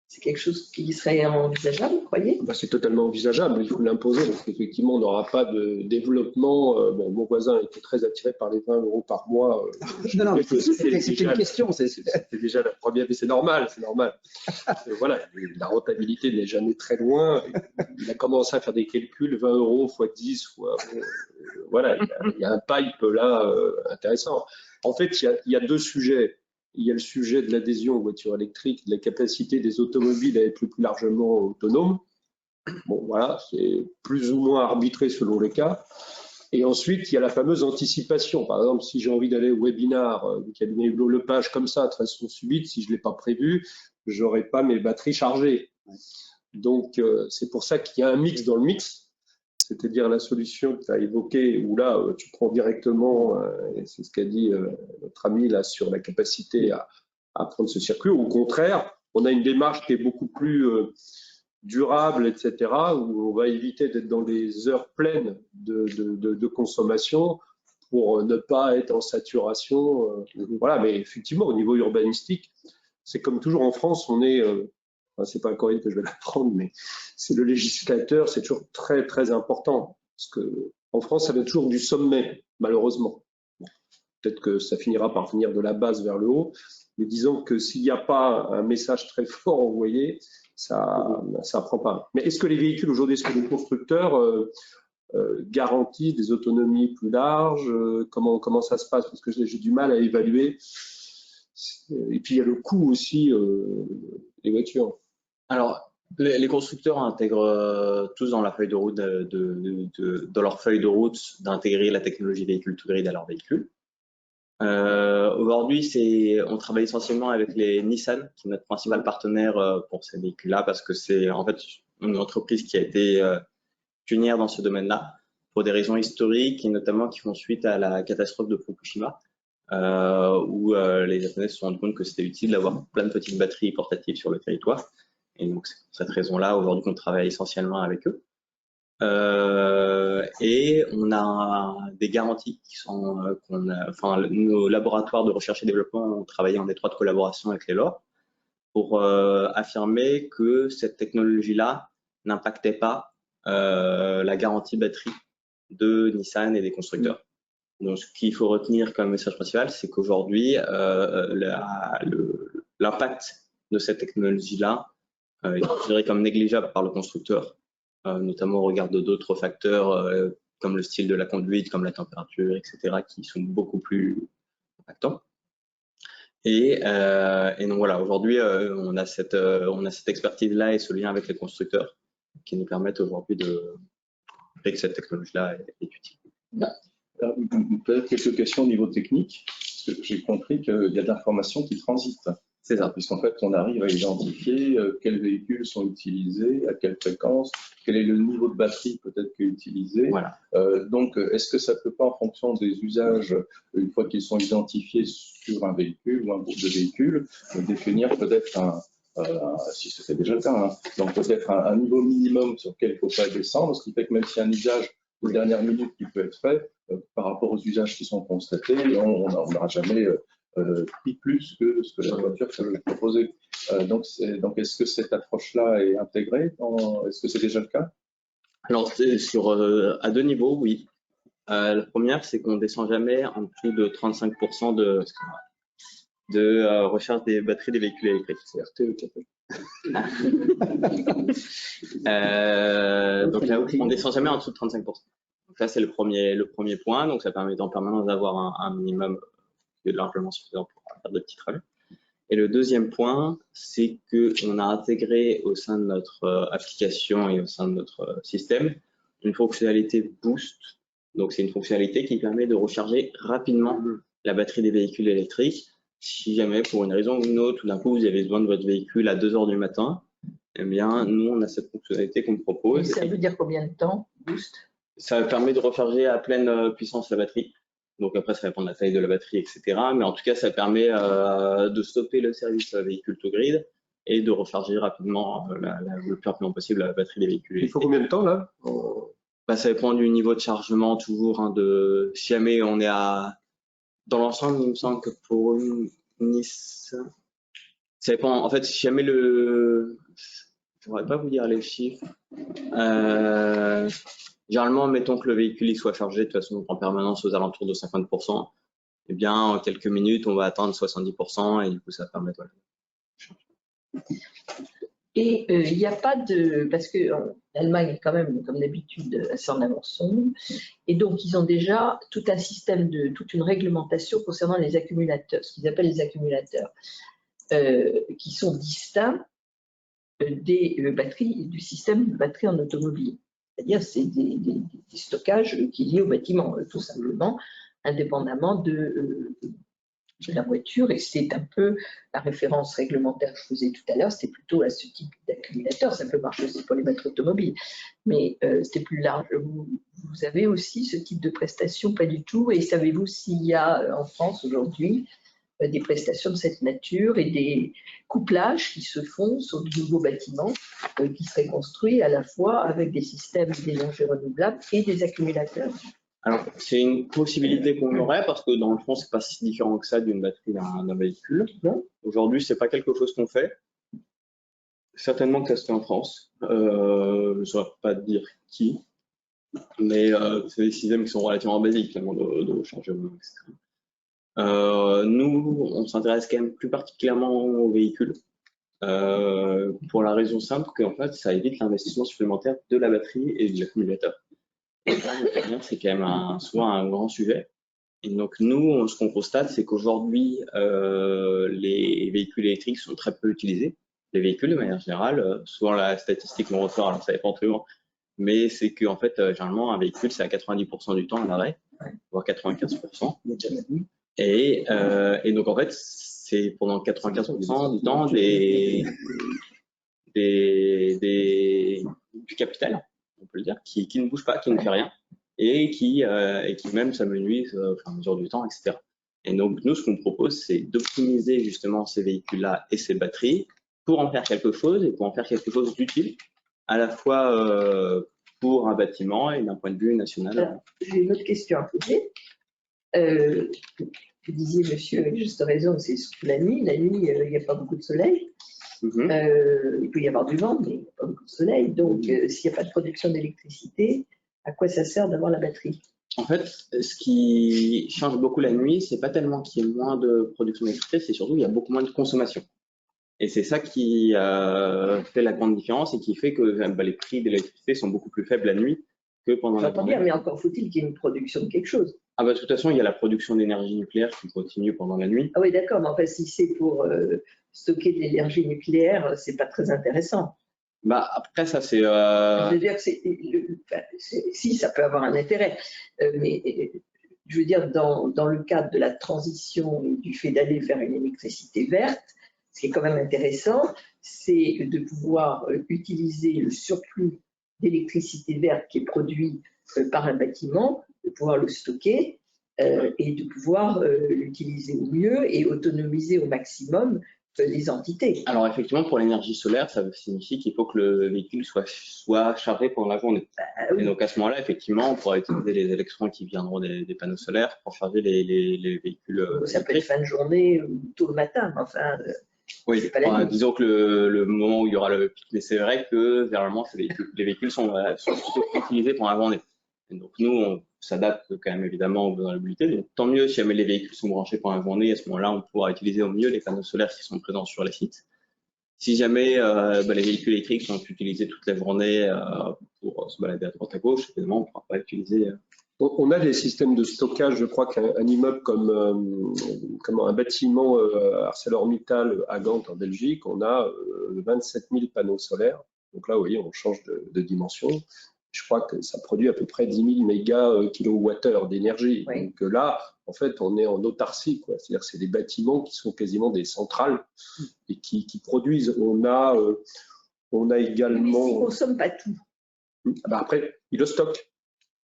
C'est quelque chose qui serait envisageable, vous croyez? C'est totalement envisageable, il faut l'imposer, parce qu'effectivement, on n'aura pas de développement. Mon voisin était très attiré par les 20 € par mois. Non, c'est une question. C'est déjà la première, mais c'est normal, voilà, la rentabilité n'est jamais très loin. Il a commencé à faire des calculs, 20 € x 10, voilà, il y a un pipe là intéressant. En fait, il y a deux sujets. Il y a le sujet de l'adhésion aux voitures électriques, de la capacité des automobiles à être le plus largement autonomes. Bon, voilà, c'est plus ou moins arbitré selon les cas. Et ensuite, il y a la fameuse anticipation. Par exemple, si j'ai envie d'aller au webinar du cabinet Hublot Lepage comme ça, de façon subite, si je ne l'ai pas prévu, je n'aurai pas mes batteries chargées. Donc, c'est pour ça qu'il y a un mix dans le mix. C'est-à-dire la solution que tu as évoquée, où là, tu prends directement, et c'est ce qu'a dit notre ami là, sur la capacité à prendre ce circuit. Au contraire, on a une démarche qui est beaucoup plus durable, etc., où on va éviter d'être dans des heures pleines de consommation pour ne pas être en saturation. Voilà, mais effectivement, au niveau urbanistique, c'est comme toujours en France, on est... c'est pas à Corinne que je vais l'apprendre, mais c'est le législateur, c'est toujours très très important. Parce que en France, ça vient toujours du sommet, malheureusement. Peut-être que ça finira par venir de la base vers le haut, mais disons que s'il n'y a pas un message très fort envoyé, ça prend pas. Mais est-ce que les véhicules aujourd'hui, est-ce que les constructeurs garantissent des autonomies plus larges? Comment ça se passe? Parce que j'ai du mal à évaluer. Et puis il y a le coût aussi des voitures. Alors, les constructeurs intègrent tous dans la feuille de route dans leur feuille de route d'intégrer la technologie véhicule to grid à leur véhicule. Aujourd'hui, on travaille essentiellement avec les Nissan, qui est notre principal partenaire pour ces véhicules-là, parce que c'est en fait une entreprise qui a été pionnière dans ce domaine-là pour des raisons historiques et notamment qui font suite à la catastrophe de Fukushima, où les Japonais se sont rendus compte que c'était utile d'avoir plein de petites batteries portatives sur le territoire. Et donc, c'est pour cette raison-là, aujourd'hui, qu'on travaille essentiellement avec eux. Et on a des garanties qui sont, nos laboratoires de recherche et développement ont travaillé en étroite collaboration avec les LOR pour affirmer que cette technologie-là n'impactait pas la garantie batterie de Nissan et des constructeurs. Donc, ce qu'il faut retenir comme message principal, c'est qu'aujourd'hui, l'impact de cette technologie-là est considéré comme négligeable par le constructeur, notamment au regard de d'autres facteurs comme le style de la conduite, comme la température, etc., qui sont beaucoup plus impactants. Et donc voilà, aujourd'hui, on a cette expertise-là et ce lien avec les constructeurs qui nous permettent aujourd'hui de montrer que cette technologie-là est utile. Peut-être quelques questions au niveau technique, parce que j'ai compris qu'il y a de l'information qui transite. C'est ça. Puisqu'en fait, on arrive à identifier quels véhicules sont utilisés, à quelle fréquence, quel est le niveau de batterie peut-être qui est utilisé. Voilà. Donc, est-ce que ça ne peut pas, en fonction des usages, une fois qu'ils sont identifiés sur un véhicule ou un groupe de véhicules, définir peut-être si c'était déjà le cas, hein, donc peut-être un niveau minimum sur lequel il ne faut pas descendre, ce qui fait que même si un usage aux dernières minutes qui peut être fait, par rapport aux usages qui sont constatés, on n'aura jamais pris plus que ce que la voiture peut proposer. Donc, est-ce que cette approche-là est intégrée? Est-ce que c'est déjà le cas? Alors, à deux niveaux, oui. La première, c'est qu'on ne descend jamais en dessous de 35% de recharge des batteries des véhicules électriques. C'est RTE. Donc là, on ne descend jamais en dessous de 35%. Donc ça, c'est le premier point. Donc ça permet en permanence d'avoir un minimum qui est largement suffisant pour faire de petits trajets. Et le deuxième point, c'est qu'on a intégré au sein de notre application et au sein de notre système une fonctionnalité Boost. Donc c'est une fonctionnalité qui permet de recharger rapidement la batterie des véhicules électriques. Si jamais, pour une raison ou une autre, tout d'un coup, vous avez besoin de votre véhicule à 2 h du matin, eh bien, nous, on a cette fonctionnalité qu'on propose. Et ça veut dire combien de temps, Boost? Ça permet de recharger à pleine puissance la batterie. Donc après, ça dépend de la taille de la batterie, etc. Mais en tout cas, ça permet de stopper le service véhicule to grid et de recharger rapidement, le plus rapidement possible, la batterie des véhicules. Il faut combien de temps là? Ça dépend du niveau de chargement, toujours. Si jamais on est dans l'ensemble, il me semble que pour une Nice, ça dépend. En fait, si jamais je ne pourrais pas vous dire les chiffres. Généralement, mettons que le véhicule il soit chargé de toute façon en permanence aux alentours de 50%. Eh bien, en quelques minutes, on va atteindre 70% et du coup, ça permet de Et il n'y a pas de... Parce que l'Allemagne est quand même, comme d'habitude, assez en avance. Et donc, ils ont déjà tout un système, toute une réglementation concernant les accumulateurs, ce qu'ils appellent les accumulateurs, qui sont distincts des batteries, du système de batterie en automobile. C'est-à-dire c'est des stockages qui liés au bâtiment, tout simplement, indépendamment de la voiture. Et c'est un peu la référence réglementaire que je faisais tout à l'heure, c'était plutôt à ce type d'accumulateur. Ça peut marcher aussi pour les batteries automobiles, mais c'était plus large. Vous avez aussi ce type de prestations? Pas du tout. Et savez-vous s'il y a en France aujourd'hui des prestations de cette nature et des couplages qui se font sur de nouveaux bâtiments qui seraient construits à la fois avec des systèmes d'énergie renouvelable et des accumulateurs? Alors, c'est une possibilité qu'on aurait parce que dans le fond, c'est pas si différent que ça d'une batterie d'un véhicule. Aujourd'hui, c'est pas quelque chose qu'on fait. Certainement que ça se fait en France. Je ne saurais pas dire qui, mais c'est des systèmes qui sont relativement basiques, de chargement, etc. Nous, on s'intéresse quand même plus particulièrement aux véhicules pour la raison simple qu'en fait, ça évite l'investissement supplémentaire de la batterie et de l'accumulateur. C'est quand même souvent un grand sujet. Et donc nous, ce qu'on constate, c'est qu'aujourd'hui, les véhicules électriques sont très peu utilisés. Les véhicules, de manière générale, souvent la statistique qu'on ressort, alors ça dépend toujours, mais c'est qu'en fait, généralement, un véhicule, c'est à 90% du temps à l'arrêt, voire 95%. Et donc en fait, c'est pendant 95% du temps du capital, on peut le dire, qui ne bouge pas, qui ne fait rien, et qui même s'amenuise au fur et à mesure du temps, etc. Et donc nous, ce qu'on propose, c'est d'optimiser justement ces véhicules-là et ces batteries pour en faire quelque chose et pour en faire quelque chose d'utile, à la fois pour un bâtiment et d'un point de vue national. J'ai une autre question à poser. Vous disiez, monsieur, avec juste raison, c'est surtout la nuit. La nuit, il n'y a pas beaucoup de soleil. Il peut y avoir du vent, mais il n'y a pas beaucoup de soleil. Donc, s'il n'y a pas de production d'électricité, à quoi ça sert d'avoir la batterie? En fait, ce qui change beaucoup la nuit, c'est pas tellement qu'il y ait moins de production d'électricité, c'est surtout qu'il y a beaucoup moins de consommation. Et c'est ça qui fait la grande différence et qui fait que les prix de l'électricité sont beaucoup plus faibles la nuit que pendant la journée. Mais encore faut-il qu'il y ait une production de quelque chose. De toute façon, il y a la production d'énergie nucléaire qui continue pendant la nuit. Ah oui, d'accord, mais enfin, si c'est pour stocker de l'énergie nucléaire, c'est pas très intéressant. Après, ça, c'est... Je veux dire, si, ça peut avoir un intérêt, mais je veux dire, dans le cadre de la transition et du fait d'aller vers une électricité verte, ce qui est quand même intéressant, c'est de pouvoir utiliser le surplus d'électricité verte qui est produit par un bâtiment, de pouvoir le stocker et de pouvoir l'utiliser au mieux et autonomiser au maximum les entités. Alors effectivement, pour l'énergie solaire, ça signifie qu'il faut que le véhicule soit chargé pendant la journée. Oui. Et donc à ce moment-là, effectivement, on pourra utiliser les électrons qui viendront des panneaux solaires pour charger les véhicules. Ça peut être fin de journée ou tôt le matin, enfin. Oui, c'est pas la nuit. disons que le moment où il y aura le pic, mais c'est vrai que généralement les véhicules sont plutôt utilisés pendant la journée. Et donc nous, on s'adapte quand même évidemment aux besoins de la mobilité. Donc tant mieux si jamais les véhicules sont branchés pendant la journée, à ce moment-là, on pourra utiliser au mieux les panneaux solaires qui sont présents sur les sites. Si jamais les véhicules électriques sont utilisés toute la journée pour se balader à droite à gauche, évidemment, on ne pourra pas utiliser. On a des systèmes de stockage, je crois qu'un immeuble comme un bâtiment ArcelorMittal à Gand en Belgique, on a 27 000 panneaux solaires. Donc là, vous voyez, on change de dimension. Je crois que ça produit à peu près 10 000 mégakilowattheures d'énergie. Oui. Donc là, en fait, on est en autarcie, quoi. C'est-à-dire que c'est des bâtiments qui sont quasiment des centrales et qui produisent. On a également. Mais s'ils ne consomment pas tout. Après, ils le stockent.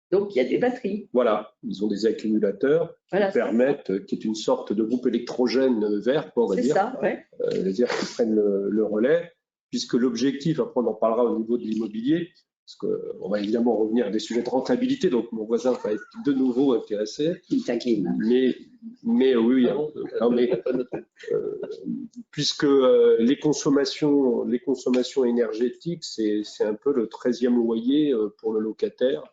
Donc, il y a des batteries. Voilà, ils ont des accumulateurs Voilà, qui permettent, qui est une sorte de groupe électrogène vert, on va c'est dire, ça, ouais. c'est-à-dire qu'ils prennent le relais, puisque l'objectif, après on en parlera au niveau de l'immobilier, parce qu'on va évidemment revenir à des sujets de rentabilité, donc mon voisin va être de nouveau intéressé. Il taquine. Mais oui, non, mais, puisque les consommations énergétiques, c'est un peu le 13e loyer pour le locataire.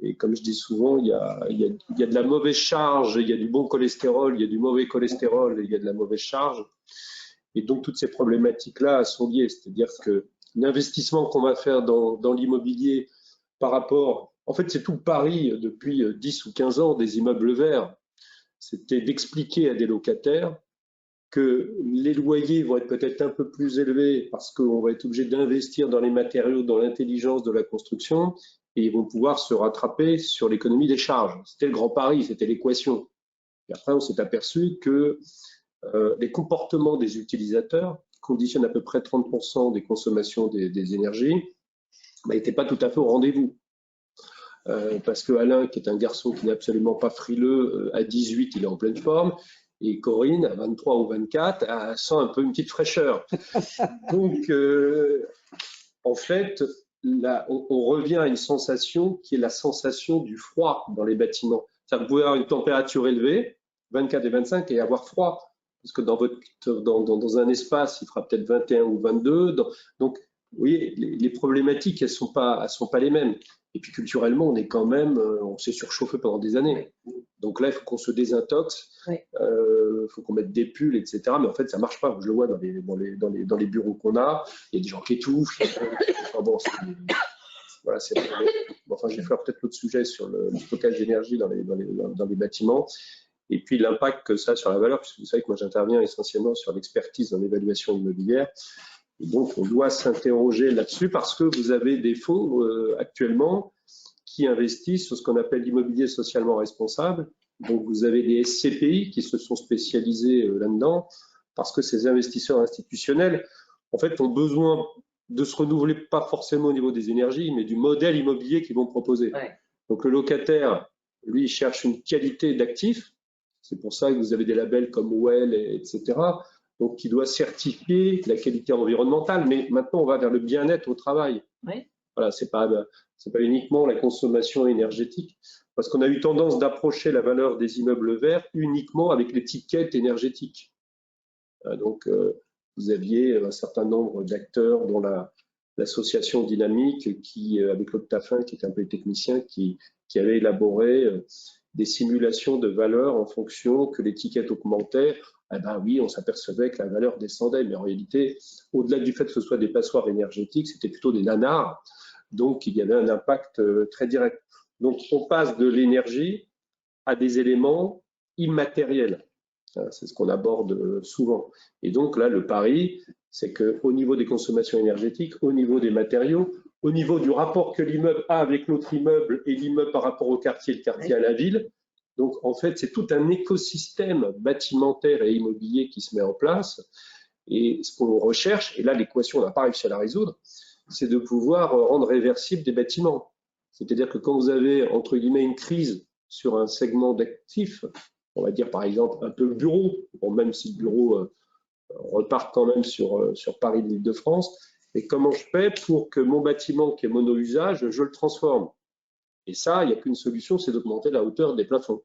Et comme je dis souvent, il y a de la mauvaise charge, il y a du bon cholestérol, il y a du mauvais cholestérol, et il y a de la mauvaise charge. Et donc, toutes ces problématiques-là sont liées. C'est-à-dire que l'investissement qu'on va faire dans l'immobilier par rapport… En fait, c'est tout le pari depuis 10 ou 15 ans des immeubles verts. C'était d'expliquer à des locataires que les loyers vont être peut-être un peu plus élevés parce qu'on va être obligé d'investir dans les matériaux, dans l'intelligence de la construction, et ils vont pouvoir se rattraper sur l'économie des charges. C'était le grand pari, c'était l'équation. Et après, on s'est aperçu que les comportements des utilisateurs, qui conditionnent à peu près 30% des consommations des énergies, n'étaient pas tout à fait au rendez-vous. Parce que Alain, qui est un garçon qui n'est absolument pas frileux, à 18, il est en pleine forme, et Corinne, à 23 ou 24, elle sent un peu une petite fraîcheur. Donc, en fait, là, on revient à une sensation qui est la sensation du froid dans les bâtiments. Ça, vous pouvez avoir une température élevée, 24 et 25, et avoir froid. Parce que dans un espace, il fera peut-être 21 ou 22. Donc, vous voyez, les problématiques, elles sont pas les mêmes. Et puis culturellement, on s'est surchauffé pendant des années. Donc là, il faut qu'on se désintoxe, il faut qu'on mette des pulls, etc. Mais en fait, ça marche pas. Je le vois dans les bureaux qu'on a. Il y a des gens qui étouffent. Enfin, bon, voilà, enfin, je vais faire peut-être l'autre sujet sur le stockage d'énergie dans les bâtiments. Et puis l'impact que ça a sur la valeur, puisque vous savez que moi j'interviens essentiellement sur l'expertise dans l'évaluation immobilière. Et donc on doit s'interroger là-dessus parce que vous avez des fonds actuellement qui investissent sur ce qu'on appelle l'immobilier socialement responsable. Donc vous avez des SCPI qui se sont spécialisés là-dedans parce que ces investisseurs institutionnels, en fait, ont besoin de se renouveler, pas forcément au niveau des énergies, mais du modèle immobilier qu'ils vont proposer. Ouais. Donc le locataire, lui, il cherche une qualité d'actif. C'est pour ça que vous avez des labels comme WELL, etc. Donc, qui doit certifier la qualité environnementale. Mais maintenant, on va vers le bien-être au travail. Oui. Voilà, c'est pas uniquement la consommation énergétique. Parce qu'on a eu tendance d'approcher la valeur des immeubles verts uniquement avec l'étiquette énergétique. Donc, vous aviez un certain nombre d'acteurs, dont l'association Dynamique, qui, avec Claude Taffin, qui était un peu technicien, qui avait élaboré des simulations de valeur en fonction que l'étiquette augmentait. Eh ben oui, on s'apercevait que la valeur descendait, mais en réalité, au-delà du fait que ce soit des passoires énergétiques, c'était plutôt des nanars. Donc, il y avait un impact très direct. Donc, on passe de l'énergie à des éléments immatériels. C'est ce qu'on aborde souvent. Et donc là, le pari, c'est qu'au niveau des consommations énergétiques, au niveau des matériaux, au niveau du rapport que l'immeuble a avec l'autre immeuble et l'immeuble par rapport au quartier, le quartier à la ville. Donc, en fait, c'est tout un écosystème bâtimentaire et immobilier qui se met en place. Et ce qu'on recherche, et là l'équation, on n'a pas réussi à la résoudre, c'est de pouvoir rendre réversibles des bâtiments. C'est-à-dire que quand vous avez, entre guillemets, une crise sur un segment d'actifs, on va dire par exemple un peu le bureau, bon, même si le bureau repart quand même sur Paris de l'Île-de-France, et comment je fais pour que mon bâtiment qui est mono-usage, je le transforme? Et ça, il n'y a qu'une solution, c'est d'augmenter la hauteur des plafonds.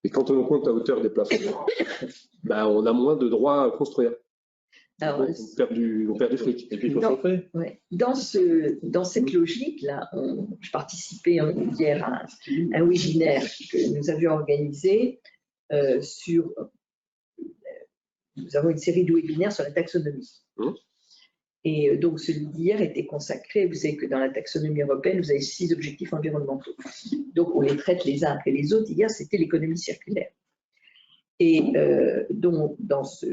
Et quand on augmente la hauteur des plafonds, ben, on a moins de droits à construire. Alors, Donc, on perd du fric. Et puis il faut chauffer. ouais. Dans cette logique-là, je participais hier à un webinaire que nous avions organisé sur. Nous avons une série de webinaires sur la taxonomie. Et donc, celui d'hier était consacré, vous savez que dans la taxonomie européenne, vous avez 6 objectifs environnementaux. Donc, on les traite les uns après les autres. Hier, c'était l'économie circulaire. Et donc, dans ce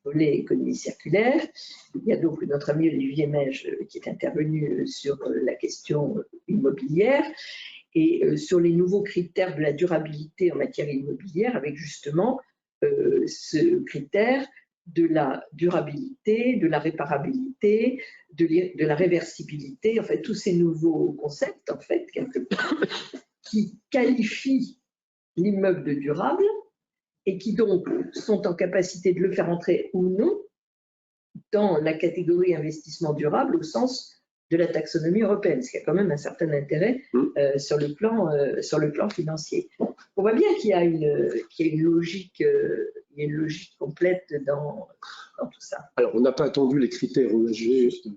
volet économie circulaire, il y a donc notre ami Olivier Mège qui est intervenu sur la question immobilière et sur les nouveaux critères de la durabilité en matière immobilière, avec justement ce critère de la durabilité, de la réparabilité, de la réversibilité, en fait, tous ces nouveaux concepts, en fait, quelque part, qui qualifient l'immeuble de durable et qui donc sont en capacité de le faire entrer ou non dans la catégorie investissement durable au sens de la taxonomie européenne, ce qui a quand même un certain intérêt sur le plan financier. On voit bien qu'il y a une logique complète dans tout ça. Alors, on n'a pas attendu les critères ESG.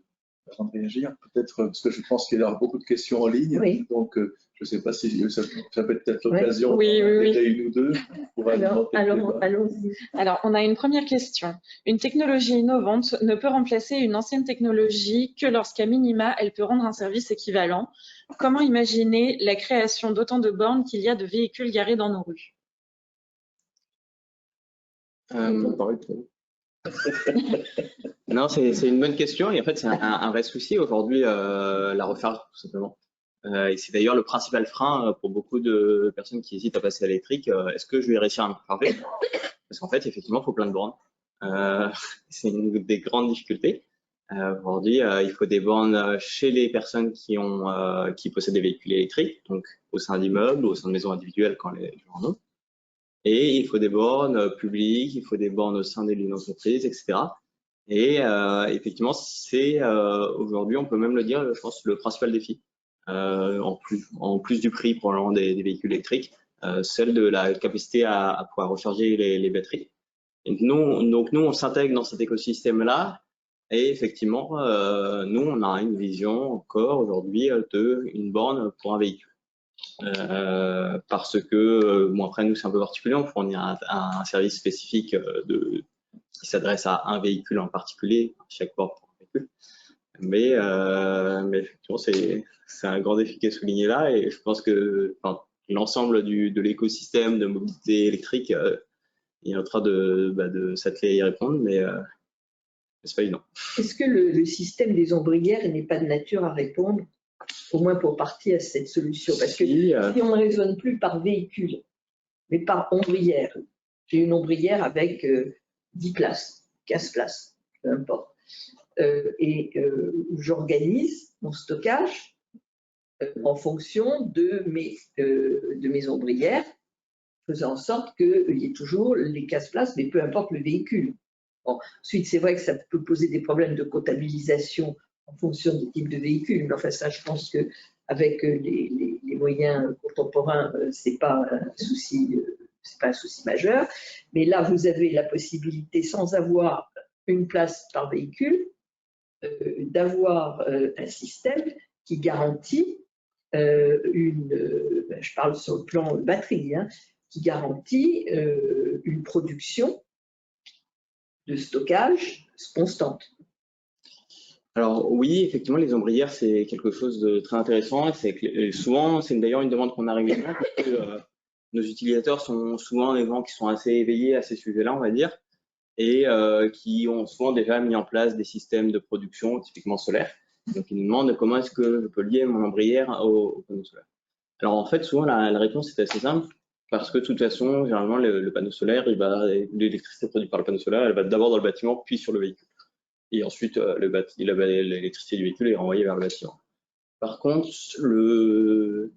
Avant de réagir, peut-être, parce que je pense qu'il y aura beaucoup de questions en ligne, Oui. donc je ne sais pas si ça peut être l'occasion, Oui. déjà une ou deux, pour Allons-y. Alors, on a une première question. Une technologie innovante ne peut remplacer une ancienne technologie que lorsqu'à minima, elle peut rendre un service équivalent. Comment imaginer la création d'autant de bornes qu'il y a de véhicules garés dans nos rues? Non, c'est une bonne question et en fait c'est un vrai souci aujourd'hui, la recharge tout simplement. Et c'est d'ailleurs le principal frein pour beaucoup de personnes qui hésitent à passer à l'électrique. Est-ce que je vais réussir à me recharger? Parce qu'en fait effectivement il faut plein de bornes. C'est une des grandes difficultés. Aujourd'hui il faut des bornes chez les personnes qui possèdent des véhicules électriques, donc au sein d'immeubles, au sein de maisons individuelles quand les gens en ont. Et il faut des bornes publiques, il faut des bornes au sein des entreprises, etc. Et effectivement, c'est aujourd'hui, on peut même le dire, je pense, le principal défi. En plus du prix probablement des véhicules électriques, celle de la capacité à pouvoir recharger les batteries. Et donc nous, on s'intègre dans cet écosystème-là. Et effectivement, nous, on a une vision encore aujourd'hui d'une borne pour un véhicule. Parce que, bon après nous c'est un peu particulier, on fournit un service spécifique qui s'adresse à un véhicule en particulier, chaque borne pour un véhicule. Mais effectivement c'est un grand défi qui est souligné là et je pense que l'ensemble de l'écosystème de mobilité électrique il est en train de s'atteler à y répondre, mais c'est pas évident. Est-ce que le système des ombrières n'est pas de nature à répondre, au moins pour partie, à cette solution? Parce que si on ne raisonne plus par véhicule, mais par ombrière, j'ai une ombrière avec 10 places, 15 places, peu importe, et j'organise mon stockage en fonction de mes ombrières, faisant en sorte qu'il y ait toujours les 15 places, mais peu importe le véhicule. Bon, ensuite, c'est vrai que ça peut poser des problèmes de comptabilisation en fonction des types de véhicules, mais enfin ça, je pense qu'avec les moyens contemporains, c'est pas un souci majeur. Mais là, vous avez la possibilité, sans avoir une place par véhicule, d'avoir un système qui garantit je parle sur le plan batterie, qui garantit une production de stockage constante. Alors oui, effectivement, les ombrières, c'est quelque chose de très intéressant. Souvent, c'est d'ailleurs une demande qu'on a régulièrement parce que nos utilisateurs sont souvent des gens qui sont assez éveillés à ces sujets-là, on va dire, et qui ont souvent déjà mis en place des systèmes de production typiquement solaires. Donc, ils nous demandent comment est-ce que je peux lier mon ombrière au panneau solaire. Alors en fait, souvent, la réponse est assez simple. Parce que de toute façon, généralement, le panneau solaire, l'électricité produite par le panneau solaire, elle va d'abord dans le bâtiment, puis sur le véhicule. Et ensuite, l'électricité du véhicule est renvoyée vers le bâtiment. Par contre,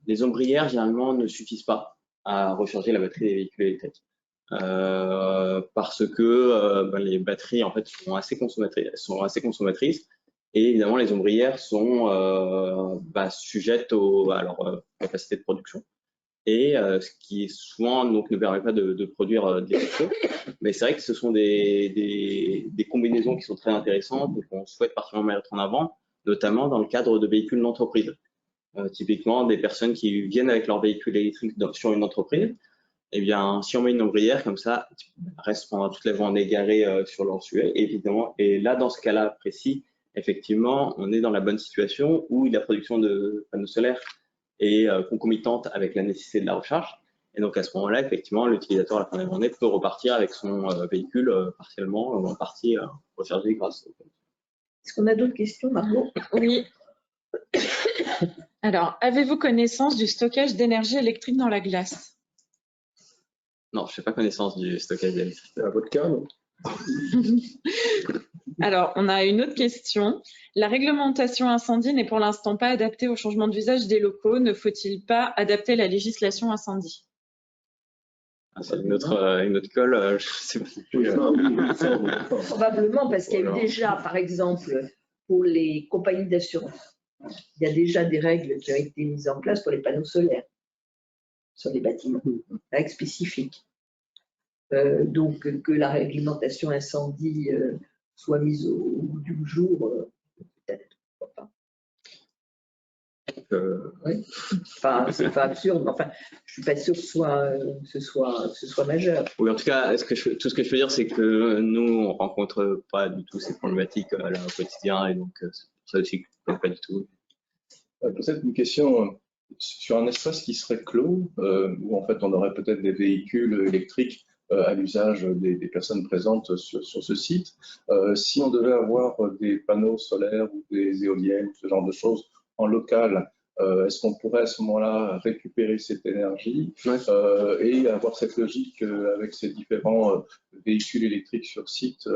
les ombrières, généralement, ne suffisent pas à recharger la batterie des véhicules électriques. Parce que les batteries, en fait, sont assez consommatrices. Et évidemment, les ombrières sont sujettes à leur capacité de production. Et ce qui souvent donc, ne permet pas de produire des photos. Mais c'est vrai que ce sont des combinaisons qui sont très intéressantes et qu'on souhaite particulièrement mettre en avant, notamment dans le cadre de véhicules d'entreprise. Typiquement, des personnes qui viennent avec leur véhicule électrique sur une entreprise, eh bien, si on met une ombrière comme ça, restent pendant toute la journée garés sur leur sujet, évidemment. Et là, dans ce cas-là précis, effectivement, on est dans la bonne situation où la production de panneaux solaires est concomitante avec la nécessité de la recharge. Et donc, à ce moment-là, effectivement, l'utilisateur, à la fin de la journée, peut repartir avec son véhicule partiellement ou en partie rechargé grâce au panneau. Est-ce qu'on a d'autres questions, Margot? Oui. Alors, avez-vous connaissance du stockage d'énergie électrique dans la glace? Non, je n'ai pas connaissance du stockage d'électricité. À votre cas, non? Alors, on a une autre question. La réglementation incendie n'est pour l'instant pas adaptée au changement d'usage des locaux. Ne faut-il pas adapter la législation incendie? C'est une autre colle, je sais pas. Probablement, parce qu'il y a eu Voilà. déjà, par exemple, pour les compagnies d'assurance, il y a déjà des règles qui ont été mises en place pour les panneaux solaires sur les bâtiments, règles spécifiques. Donc, que la réglementation incendie soit mise au bout du jour, peut-être, pourquoi pas. Oui. Enfin, c'est pas absurde, mais enfin, je suis pas sûre que ce soit majeur. Oui, en tout cas, tout ce que je peux dire, c'est que nous, on rencontre pas du tout ces problématiques là, au quotidien, et donc c'est pour ça aussi que je ne connais pas du tout. Peut-être une question sur un espace qui serait clos, où en fait on aurait peut-être des véhicules électriques à l'usage des personnes présentes sur ce site. Si on devait avoir des panneaux solaires ou des éoliennes, ce genre de choses en local, est-ce qu'on pourrait à ce moment-là récupérer cette énergie et avoir cette logique avec ces différents véhicules électriques sur site,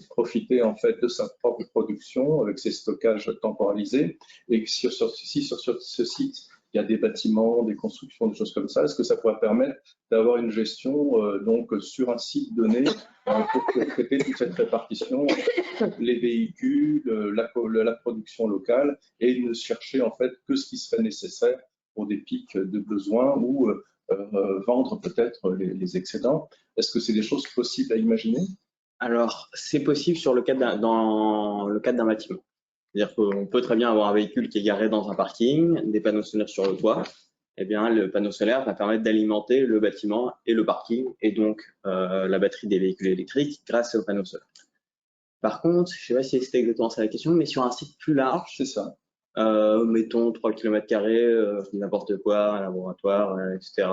profiter en fait de sa propre production avec ses stockages temporalisés, et que sur ce site il y a des bâtiments, des constructions, des choses comme ça, est-ce que ça pourrait permettre d'avoir une gestion donc sur un site donné pour traiter toute cette répartition, les véhicules, la production locale, et ne chercher en fait que ce qui serait nécessaire pour des pics de besoins ou vendre peut-être les excédents. Est-ce que c'est des choses possibles à imaginer? Alors, c'est possible dans le cadre d'un bâtiment. C'est-à-dire qu'on peut très bien avoir un véhicule qui est garé dans un parking, des panneaux solaires sur le toit. Eh bien, le panneau solaire va permettre d'alimenter le bâtiment et le parking, et donc la batterie des véhicules électriques grâce au panneau solaire. Par contre, je ne sais pas si c'était exactement ça la question, mais sur un site plus large, c'est ça. Mettons 3 km², n'importe quoi, un laboratoire, etc.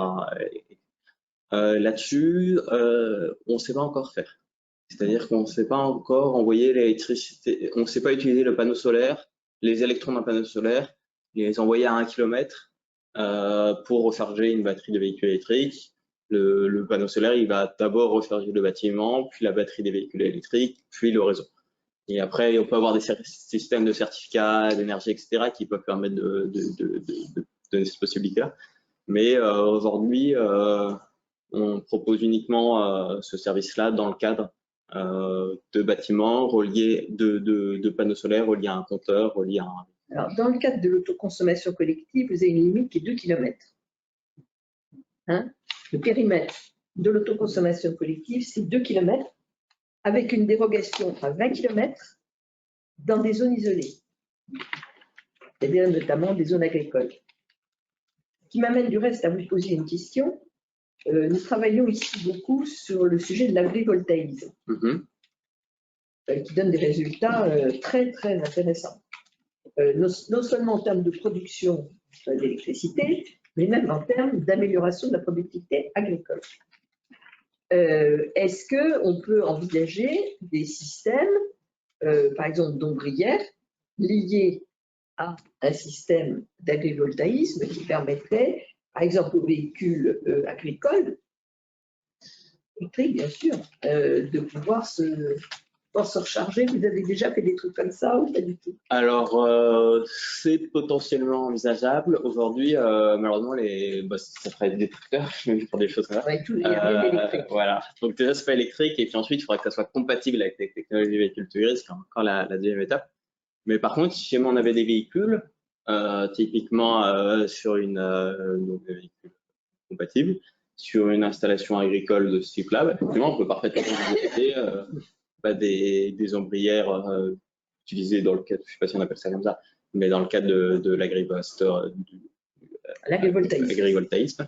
Là-dessus, on ne sait pas encore faire. C'est-à-dire qu'on ne sait pas encore envoyer l'électricité, on ne sait pas utiliser le panneau solaire, les électrons d'un panneau solaire, les envoyer à 1 km pour recharger une batterie de véhicule électrique. Le panneau solaire, il va d'abord recharger le bâtiment, puis la batterie des véhicules électriques, puis le réseau. Et après, on peut avoir des systèmes de certificats d'énergie, etc., qui peuvent permettre de donner cette possibilité-là. Mais aujourd'hui, on propose uniquement ce service-là dans le cadre de bâtiments reliés, de panneaux solaires reliés à un compteur, reliés à un... Alors, dans le cadre de l'autoconsommation collective, vous avez une limite qui est 2 km. Hein? Le périmètre de l'autoconsommation collective, c'est 2 km, avec une dérogation à 20 km dans des zones isolées, c'est-à-dire notamment des zones agricoles. Ce qui m'amène du reste à vous poser une question. Nous travaillons ici beaucoup sur le sujet de l'agrivoltaïsme, qui donne des résultats très, très intéressants. Non seulement en termes de production d'électricité, mais même en termes d'amélioration de la productivité agricole. Est-ce qu'on peut envisager des systèmes, par exemple d'ombrières, liés à un système d'agrivoltaïsme qui permettrait par exemple, aux véhicules agricoles, électriques, bien sûr, de pouvoir se recharger. Vous avez déjà fait des trucs comme ça ou pas du tout? Alors, c'est potentiellement envisageable. Aujourd'hui, malheureusement, ça ferait des tracteurs pour des choses comme ça. Ouais, il y a rien d'électrique. Voilà. Donc déjà, c'est pas électrique. Et puis ensuite, il faudra que ça soit compatible avec les technologies des véhicules touristes, c'est encore la deuxième étape. Mais par contre, si jamais on avait des véhicules, typiquement sur donc des véhicules compatibles, sur une installation agricole de ce type-là, effectivement, on peut parfaitement utiliser des ombrières utilisées dans le cadre, je ne sais pas si on appelle ça comme ça, mais dans le cadre de l'agrivoltaïsme,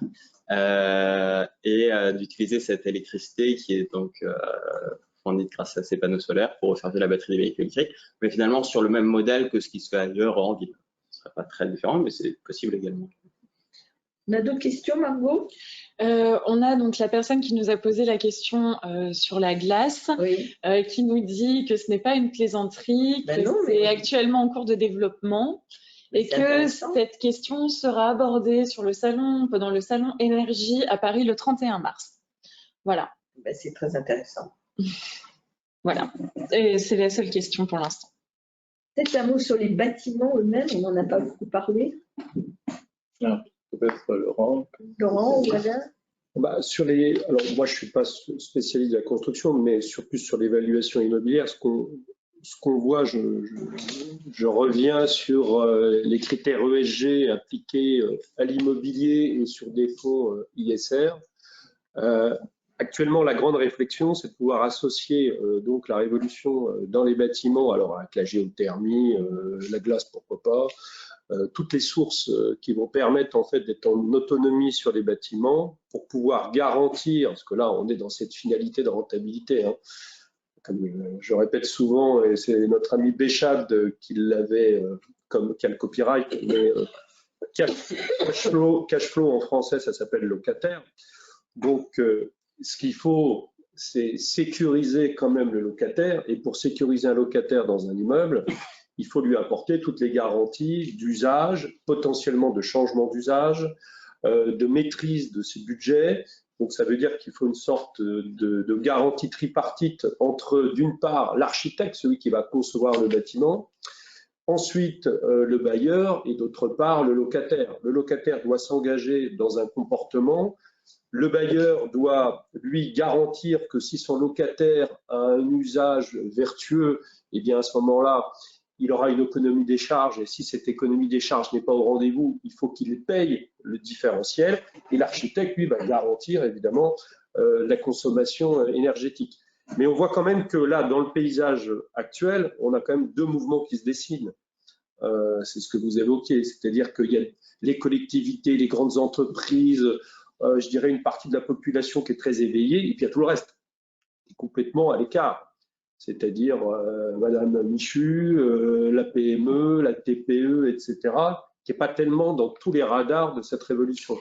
et d'utiliser cette électricité qui est donc fournie grâce à ces panneaux solaires pour recharger la batterie des véhicules électriques, mais finalement sur le même modèle que ce qui se fait ailleurs en ville. Ce ne serait pas très différent, mais c'est possible également. On a d'autres questions, Margot? On a donc la personne qui nous a posé la question sur la glace, Oui. qui nous dit que ce n'est pas une plaisanterie, Ben que non, c'est mais- actuellement en cours de développement et C'est que intéressant. cette question sera abordée pendant le salon énergie à Paris le 31 mars. Voilà, Ben, c'est très intéressant. voilà. Et c'est la seule question pour l'instant. Peut-être un mot sur les bâtiments eux-mêmes, on n'en a pas beaucoup parlé. Peut-être Laurent. Laurent ou Alain? Bah, alors moi je suis pas spécialiste de la construction, mais plus sur l'évaluation immobilière, ce qu'on voit, je reviens sur les critères ESG appliqués à l'immobilier et sur des fonds ISR. Actuellement, la grande réflexion, c'est de pouvoir associer donc la révolution dans les bâtiments, alors avec la géothermie, la glace, pourquoi pas, toutes les sources qui vont permettre en fait d'être en autonomie sur les bâtiments pour pouvoir garantir, parce que là on est dans cette finalité de rentabilité, hein, comme je répète souvent, et c'est notre ami Béchade qui l'avait qui a le copyright, mais cash flow en français ça s'appelle locataire. Donc ce qu'il faut, c'est sécuriser quand même le locataire, et pour sécuriser un locataire dans un immeuble, il faut lui apporter toutes les garanties d'usage, potentiellement de changement d'usage, de maîtrise de ses budgets. Donc ça veut dire qu'il faut une sorte de garantie tripartite entre, d'une part, l'architecte, celui qui va concevoir le bâtiment, ensuite le bailleur et d'autre part le locataire. Le locataire doit s'engager dans un comportement. Le bailleur doit lui garantir que si son locataire a un usage vertueux, eh bien à ce moment-là, il aura une économie des charges, et si cette économie des charges n'est pas au rendez-vous, il faut qu'il paye le différentiel, et l'architecte, lui, va garantir évidemment la consommation énergétique. Mais on voit quand même que là, dans le paysage actuel, on a quand même deux mouvements qui se dessinent. C'est ce que vous évoquiez, c'est-à-dire qu'il y a les collectivités, les grandes entreprises, je dirais une partie de la population qui est très éveillée, et puis il y a tout le reste, qui est complètement à l'écart. C'est-à-dire Madame Michu, la PME, la TPE, etc., qui n'est pas tellement dans tous les radars de cette révolution.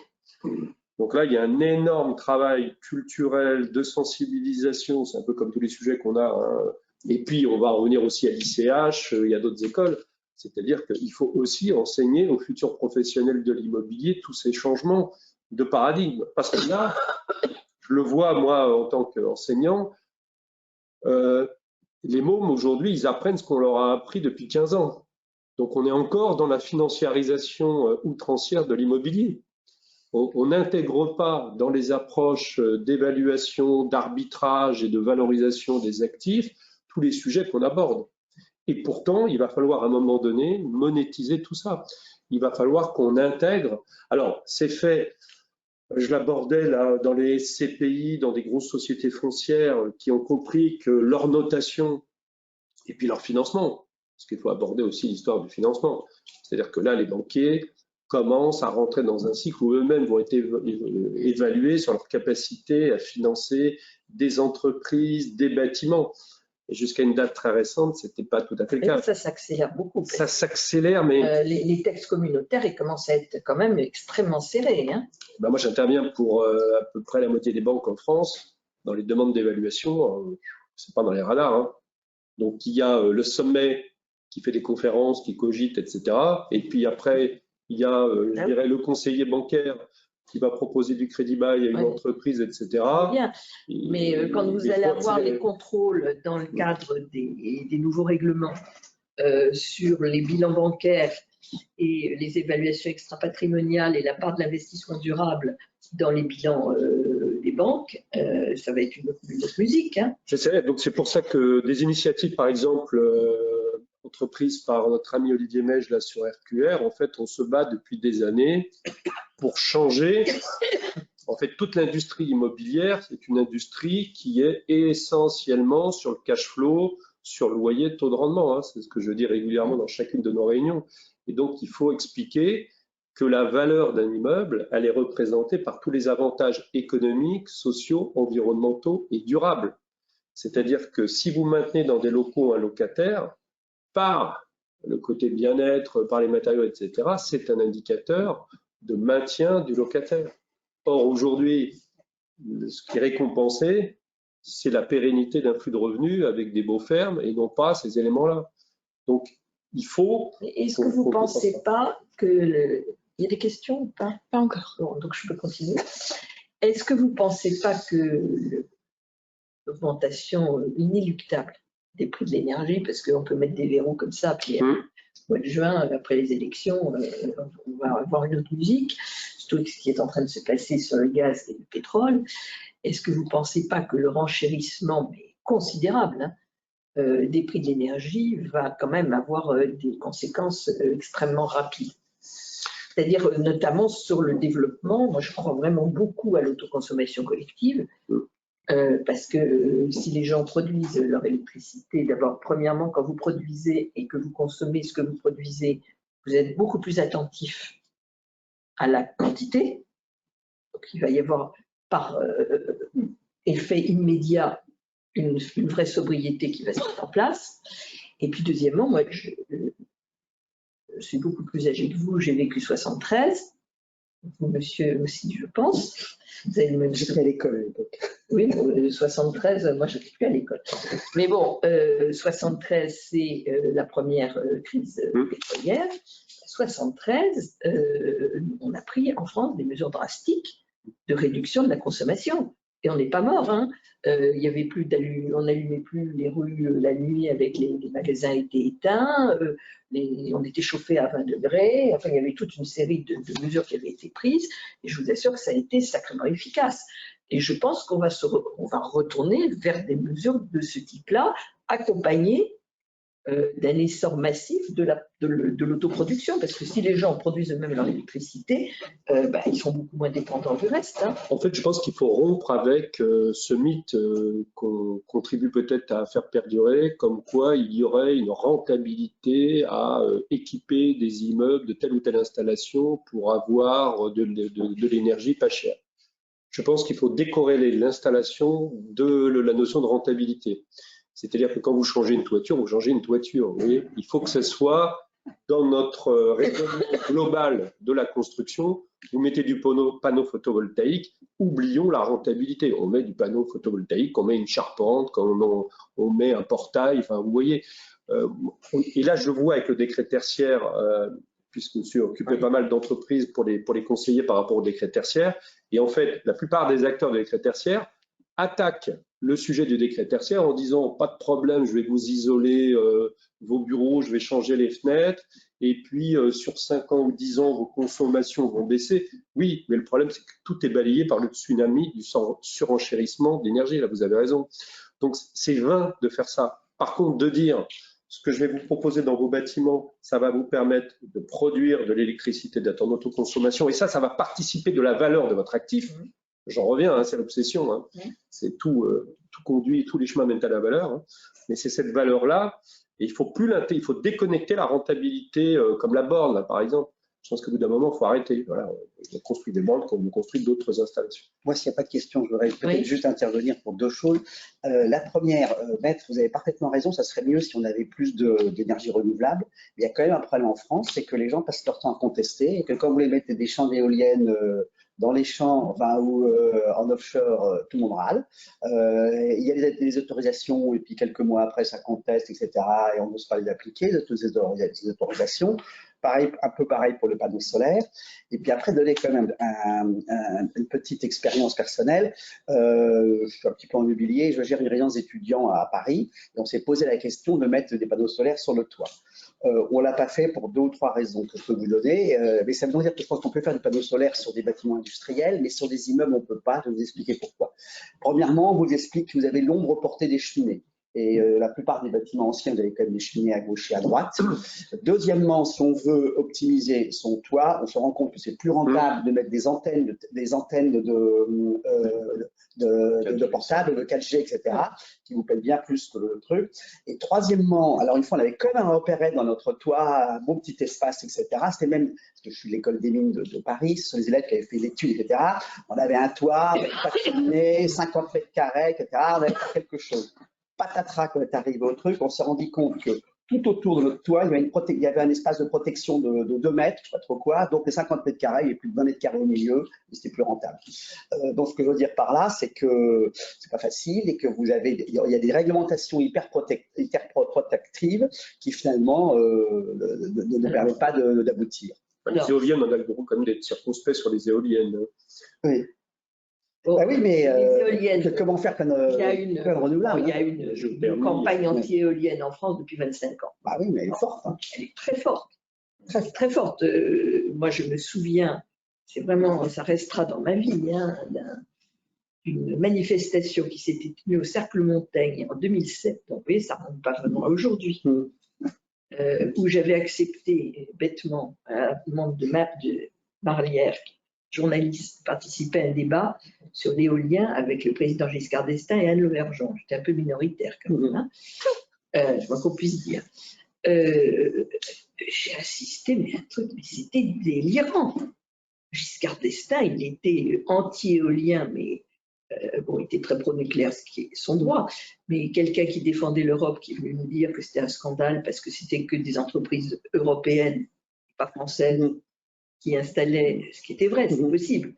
Donc là, il y a un énorme travail culturel, de sensibilisation, c'est un peu comme tous les sujets qu'on a, hein. Et puis on va revenir aussi à l'ICH, il y a d'autres écoles, c'est-à-dire qu'il faut aussi enseigner aux futurs professionnels de l'immobilier tous ces changements de paradigme. Parce que là, je le vois moi en tant qu'enseignant, les mômes aujourd'hui, ils apprennent ce qu'on leur a appris depuis 15 ans. Donc on est encore dans la financiarisation outrancière de l'immobilier. On n'intègre pas dans les approches d'évaluation, d'arbitrage et de valorisation des actifs tous les sujets qu'on aborde. Et pourtant, il va falloir à un moment donné monétiser tout ça. Il va falloir qu'on intègre. Alors, c'est fait. Je l'abordais là dans les CPI, dans des grosses sociétés foncières qui ont compris que leur notation et puis leur financement, parce qu'il faut aborder aussi l'histoire du financement. C'est-à-dire que là, les banquiers commencent à rentrer dans un cycle où eux-mêmes vont être évalués sur leur capacité à financer des entreprises, des bâtiments. Et jusqu'à une date très récente, ce n'était pas tout à fait le cas. Ça s'accélère beaucoup. Ça s'accélère, mais… les textes communautaires, ils commencent à être quand même extrêmement serrés. Hein. Ben moi, j'interviens pour à peu près la moitié des banques en France dans les demandes d'évaluation. C'est pas dans les radars. Hein. Donc, il y a le sommet qui fait des conférences, qui cogite, etc. Et puis après, il y a, je dirais, le conseiller bancaire qui va proposer du crédit bail à une Ouais. entreprise, etc. Bien. Mais quand vous des allez fois, avoir c'est- les contrôles dans le cadre des nouveaux règlements sur les bilans bancaires et les évaluations extra-patrimoniales et la part de l'investissement durable dans les bilans des banques, ça va être une autre musique. Hein. J'essaie. Donc c'est pour ça que des initiatives, par exemple, entreprises par notre ami Olivier Mège là sur RQR, en fait, on se bat depuis des années pour changer. En fait, toute l'industrie immobilière, c'est une industrie qui est essentiellement sur le cash flow, sur le loyer, taux de rendement. Hein. C'est ce que je dis régulièrement dans chacune de nos réunions. Et donc, il faut expliquer que la valeur d'un immeuble, elle est représentée par tous les avantages économiques, sociaux, environnementaux et durables. C'est-à-dire que si vous maintenez dans des locaux un locataire, par le côté bien-être, par les matériaux, etc., c'est un indicateur de maintien du locataire. Or, aujourd'hui, ce qui est récompensé, c'est la pérennité d'un flux de revenus avec des beaux fermes et non pas ces éléments-là. Donc, il faut... Est-ce que vous ne pensez pas que... Il y a des questions ou pas? Pas encore. Bon, donc je peux continuer. Est-ce que vous ne pensez pas que l'augmentation inéluctable des prix de l'énergie, parce qu'on peut mettre des verrous comme ça, puis au mois de juin, après les élections, on va avoir une autre musique, surtout ce qui est en train de se passer sur le gaz et le pétrole. Est-ce que vous ne pensez pas que le renchérissement, mais considérable, hein, des prix de l'énergie va quand même avoir des conséquences extrêmement rapides? C'est-à-dire notamment sur le développement, moi je crois vraiment beaucoup à l'autoconsommation collective, parce que si les gens produisent leur électricité, d'abord, premièrement, quand vous produisez et que vous consommez ce que vous produisez, vous êtes beaucoup plus attentif à la quantité. Donc, il va y avoir par effet immédiat une vraie sobriété qui va se mettre en place. Et puis, deuxièmement, moi, je suis beaucoup plus âgé que vous, j'ai vécu 73. Vous, monsieur aussi, je pense. Vous avez le même... J'étais à l'école à l'époque. Oui, 73, moi je n'étais plus à l'école. Mais bon, 73, c'est la première crise pétrolière. 73, on a pris en France des mesures drastiques de réduction de la consommation. Et on n'est pas mort. Hein. Il y avait plus on n'allumait plus les rues la nuit avec les magasins étaient éteints, on était chauffé à 20 degrés. Enfin, il y avait toute une série de mesures qui avaient été prises. Et je vous assure que ça a été sacrément efficace. Et je pense qu'on va retourner vers des mesures de ce type-là, accompagnées d'un essor massif de l'autoproduction. Parce que si les gens produisent eux-mêmes leur électricité, ils sont beaucoup moins dépendants du reste. Hein. En fait, je pense qu'il faut rompre avec ce mythe qu'on contribue peut-être à faire perdurer, comme quoi il y aurait une rentabilité à équiper des immeubles de telle ou telle installation pour avoir de l'énergie pas chère. Je pense qu'il faut décorréler l'installation de la notion de rentabilité. C'est-à-dire que quand vous changez une toiture, vous changez une toiture. Vous voyez, il faut que ce soit dans notre raisonnement global de la construction. Vous mettez du panneau photovoltaïque, oublions la rentabilité. On met du panneau photovoltaïque, on met une charpente, on met un portail, enfin vous voyez. Et là, je vois avec le décret tertiaire, puisque je suis occupé pas mal d'entreprises pour les conseiller par rapport au décret tertiaire. Et en fait, la plupart des acteurs du décret tertiaire attaquent le sujet du décret tertiaire en disant pas de problème, je vais vous isoler vos bureaux, je vais changer les fenêtres, et puis sur 5 ans ou 10 ans, vos consommations vont baisser. Oui, mais le problème, c'est que tout est balayé par le tsunami du surenchérissement d'énergie. Là, vous avez raison. Donc, c'est vain de faire ça. Par contre, de dire ce que je vais vous proposer dans vos bâtiments, ça va vous permettre de produire de l'électricité d'être en autoconsommation, et ça va participer de la valeur de votre actif. J'en reviens, hein, c'est l'obsession. Hein. C'est tout conduit, tous les chemins mènent à la valeur. Hein. Mais c'est cette valeur-là, et il faut déconnecter la rentabilité, comme la borne, là, par exemple. Je pense qu'au bout d'un moment, il faut arrêter. Voilà, on construit des bornes comme on construit d'autres installations. Moi, s'il n'y a pas de questions, je voudrais peut-être juste intervenir pour deux choses. La première, Maître, vous avez parfaitement raison, ça serait mieux si on avait plus d'énergie renouvelable. Il y a quand même un problème en France, c'est que les gens passent leur temps à contester et que quand vous les mettez des champs d'éoliennes dans les champs, enfin, ou en offshore, tout le monde râle. Il y a des autorisations et puis quelques mois après, ça conteste, etc. Et on n'ose pas les appliquer, ces autorisations. pareil, un peu pareil pour le panneau solaire. Et puis après, donner quand même une petite expérience personnelle. Je suis un petit peu en immobilier, je gère une résidence d'étudiants à Paris. Et on s'est posé la question de mettre des panneaux solaires sur le toit. On ne l'a pas fait pour 2 ou 3 raisons que je peux vous donner. Mais ça veut dire que je pense qu'on peut faire des panneaux solaires sur des bâtiments industriels, mais sur des immeubles, on ne peut pas. Je vais vous expliquer pourquoi. Premièrement, on vous explique que vous avez l'ombre portée des cheminées. Et la plupart des bâtiments anciens, vous avez quand même des cheminées à gauche et à droite. Deuxièmement, si on veut optimiser son toit, on se rend compte que c'est plus rentable de mettre des antennes de portables, de 4G, etc., qui vous payent bien plus que le truc. Et troisièmement, alors une fois, on avait quand même un opérette dans notre toit, un bon petit espace, etc. C'était même, parce que je suis de l'école des mines de Paris, ce sont les élèves qui avaient fait l'étude, etc. On avait un toit, pas de cheminée, 50 mètres carrés, etc. On avait fait quelque chose. Patatras, quand on est arrivé au truc, on s'est rendu compte que tout autour de notre toit, il y avait un espace de protection de 2 mètres, je ne sais pas trop quoi, donc les 50 mètres carrés, il y avait plus de 20 mètres carrés au milieu, et c'était plus rentable. Donc ce que je veux dire par là, c'est que c'est pas facile et que il y a des réglementations hyper protectives qui finalement ne permettent pas d'aboutir. Les éoliennes, on a le droit quand même d'être circonspect sur les éoliennes. Oui. Bon, Bah oui, mais éoliennes, comment faire plein il y a une renouvelable une campagne anti-éolienne en France depuis 25 ans. Bah oui, mais elle est forte. Hein. Elle est très forte, très forte. Moi, je me souviens, c'est vraiment, ça restera dans ma vie, hein, d'une manifestation qui s'était tenue au Cercle Montaigne en 2007. Donc, vous voyez, ça ne remonte pas vraiment à aujourd'hui. Où j'avais accepté bêtement à la demande de Marlière, journaliste, participer à un débat sur l'éolien avec le président Giscard d'Estaing et Anne Lauvergeon. J'étais un peu minoritaire quand même, hein. Je vois qu'on puisse dire. J'ai assisté, mais un truc, mais c'était délirant. Giscard d'Estaing, il était anti-éolien, mais bon, il était très pro-nucléaire, ce qui est son droit, mais quelqu'un qui défendait l'Europe, qui voulait nous dire que c'était un scandale parce que c'était que des entreprises européennes, pas françaises, qui installaient, ce qui était vrai, c'est possible,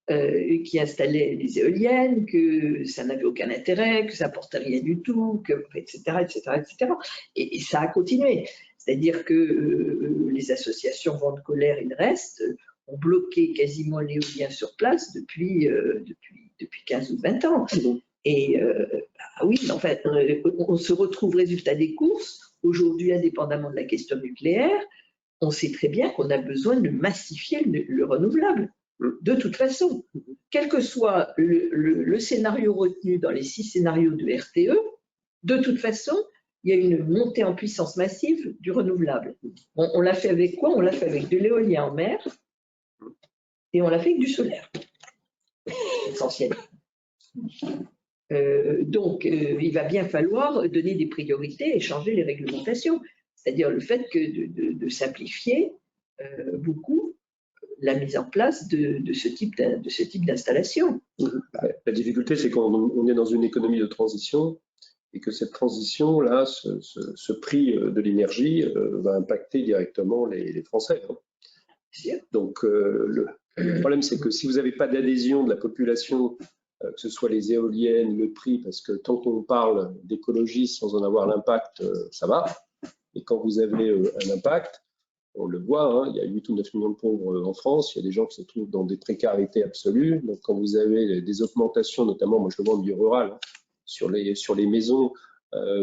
qui installaient les éoliennes, que ça n'avait aucun intérêt, que ça n'apportait rien du tout, que, etc., etc., etc. Et ça a continué. C'est-à-dire que les associations Vent de colère, il reste, ont bloqué quasiment l'éolien sur place depuis 15 ou 20 ans. Et oui, en fait, on se retrouve résultat des courses. Aujourd'hui, indépendamment de la question nucléaire, on sait très bien qu'on a besoin de massifier le renouvelable. De toute façon, quel que soit le scénario retenu dans les 6 scénarios de RTE, de toute façon, il y a une montée en puissance massive du renouvelable. On l'a fait avec quoi? On l'a fait avec de l'éolien en mer et on l'a fait avec du solaire, essentiellement. Donc, il va bien falloir donner des priorités et changer les réglementations. C'est-à-dire le fait que de simplifier beaucoup la mise en place de ce type d'installation. La difficulté, c'est qu'on est dans une économie de transition et que cette transition-là, ce prix de l'énergie va impacter directement les Français. Hein. Donc, le problème, c'est que si vous n'avez pas d'adhésion de la population, que ce soit les éoliennes, le prix, parce que tant qu'on parle d'écologie sans en avoir l'impact, ça va. Et quand vous avez un impact, on le voit, hein, il y a 8 ou 9 millions de pauvres en France, il y a des gens qui se trouvent dans des précarités absolues. Donc quand vous avez des augmentations, notamment, moi je le vois en milieu rural, hein, sur les maisons,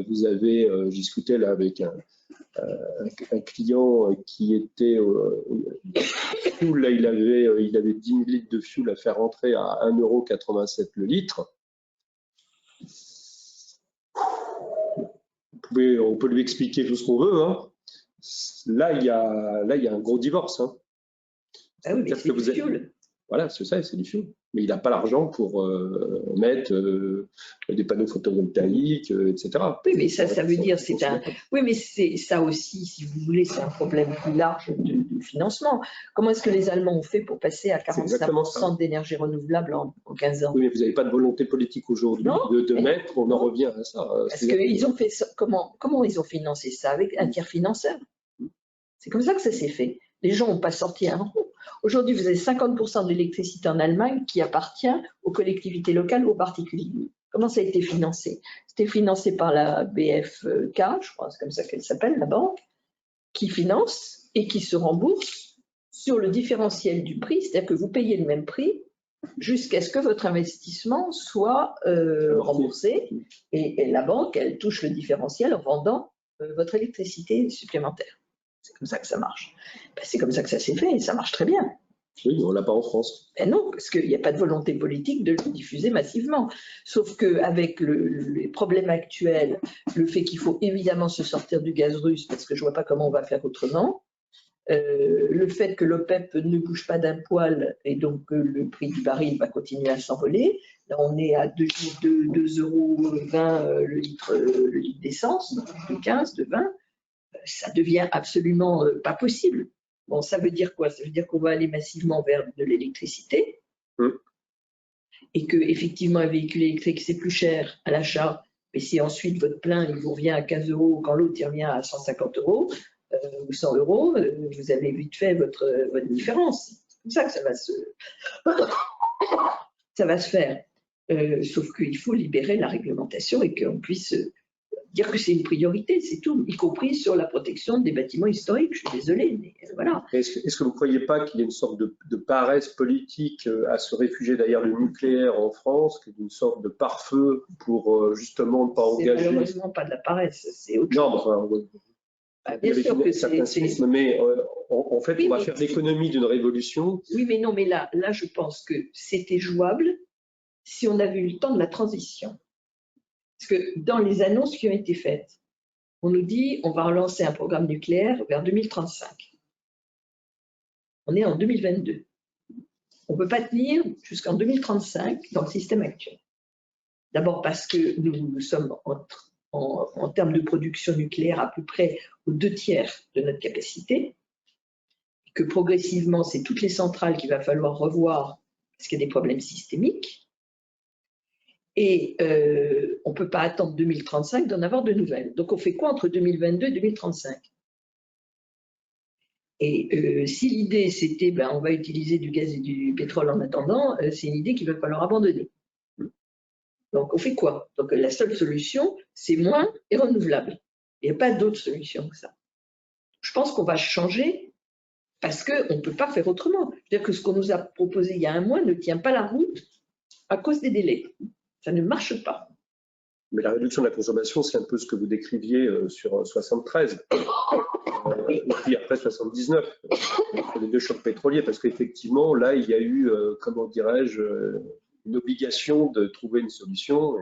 vous avez, j'ai discuté là avec un client qui était fuel, là, il avait 10 000 litres de fuel à faire rentrer à 1,87 € le litre. On peut lui expliquer tout ce qu'on veut. Hein. Là, il y a un gros divorce. Hein. Ah oui, mais c'est du fuel. Voilà, c'est ça, c'est du fuel. Mais il n'a pas l'argent pour mettre des panneaux photovoltaïques, etc. Oui, mais ça veut dire c'est un. Oui, mais c'est ça aussi, si vous voulez, c'est un problème plus large de financement. Comment est-ce que les Allemands ont fait pour passer à 45% d'énergie renouvelable en 15 ans? Oui, mais vous n'avez pas de volonté politique aujourd'hui de mettre. On en revient à ça. Parce qu'ils ont fait ça. Comment ils ont financé ça? Avec un tiers financeur. C'est comme ça que ça s'est fait. Les gens n'ont pas sorti un rond. Aujourd'hui, vous avez 50% de l'électricité en Allemagne qui appartient aux collectivités locales ou aux particuliers. Comment ça a été financé? C'était financé par la BFK, je crois, c'est comme ça qu'elle s'appelle, la banque, qui finance et qui se rembourse sur le différentiel du prix, c'est-à-dire que vous payez le même prix jusqu'à ce que votre investissement soit remboursé et la banque, elle touche le différentiel en vendant votre électricité supplémentaire. C'est comme ça que ça marche. Ben, c'est comme ça que ça s'est fait et ça marche très bien. Oui, on l'a pas en France. Ben non, parce qu'il n'y a pas de volonté politique de le diffuser massivement. Sauf qu'avec les problèmes actuels, le fait qu'il faut évidemment se sortir du gaz russe, parce que je ne vois pas comment on va faire autrement, le fait que l'OPEP ne bouge pas d'un poil et donc le prix du baril va continuer à s'envoler. Là, on est à 2,20 € le litre d'essence, de 15, de 20. Ça devient absolument pas possible. Bon, ça veut dire quoi? Ça veut dire qu'on va aller massivement vers de l'électricité et que effectivement un véhicule électrique c'est plus cher à l'achat, mais si ensuite votre plein il vous revient à 15 € quand l'autre il revient à 150 € ou 100 €, vous avez vite fait votre différence. C'est comme ça que ça va se faire. Sauf qu'il faut libérer la réglementation et qu'on puisse dire que c'est une priorité, c'est tout, y compris sur la protection des bâtiments historiques. Je suis désolée, mais voilà. Est-ce que vous ne croyez pas qu'il y a une sorte de paresse politique à se réfugier derrière le nucléaire en France, qui est une sorte de pare-feu pour justement ne pas engager? C'est malheureusement pas de la paresse, c'est autre chose. Non, enfin, bien sûr que certains cynisme, mais en fait, oui, on va faire l'économie d'une révolution. Oui, mais non, mais là, je pense que c'était jouable si on avait eu le temps de la transition. Parce que dans les annonces qui ont été faites, on nous dit on va relancer un programme nucléaire vers 2035. On est en 2022. On ne peut pas tenir jusqu'en 2035 dans le système actuel. D'abord parce que nous sommes en termes de production nucléaire à peu près aux 2/3 de notre capacité, que progressivement, c'est toutes les centrales qu'il va falloir revoir parce qu'il y a des problèmes systémiques. Et on ne peut pas attendre 2035 d'en avoir de nouvelles. Donc on fait quoi entre 2022 et 2035? Et si l'idée c'était on va utiliser du gaz et du pétrole en attendant, c'est une idée qu'il va falloir abandonner. Donc on fait quoi? Donc la seule solution, c'est moins et renouvelable. Il n'y a pas d'autre solution que ça. Je pense qu'on va changer parce qu'on ne peut pas faire autrement. C'est-à-dire que ce qu'on nous a proposé il y a un mois ne tient pas la route à cause des délais. Ça ne marche pas. Mais la réduction de la consommation, c'est un peu ce que vous décriviez sur 73, et puis après 79, sur les deux chocs pétroliers, parce qu'effectivement, là, il y a eu, comment dirais-je, une obligation de trouver une solution,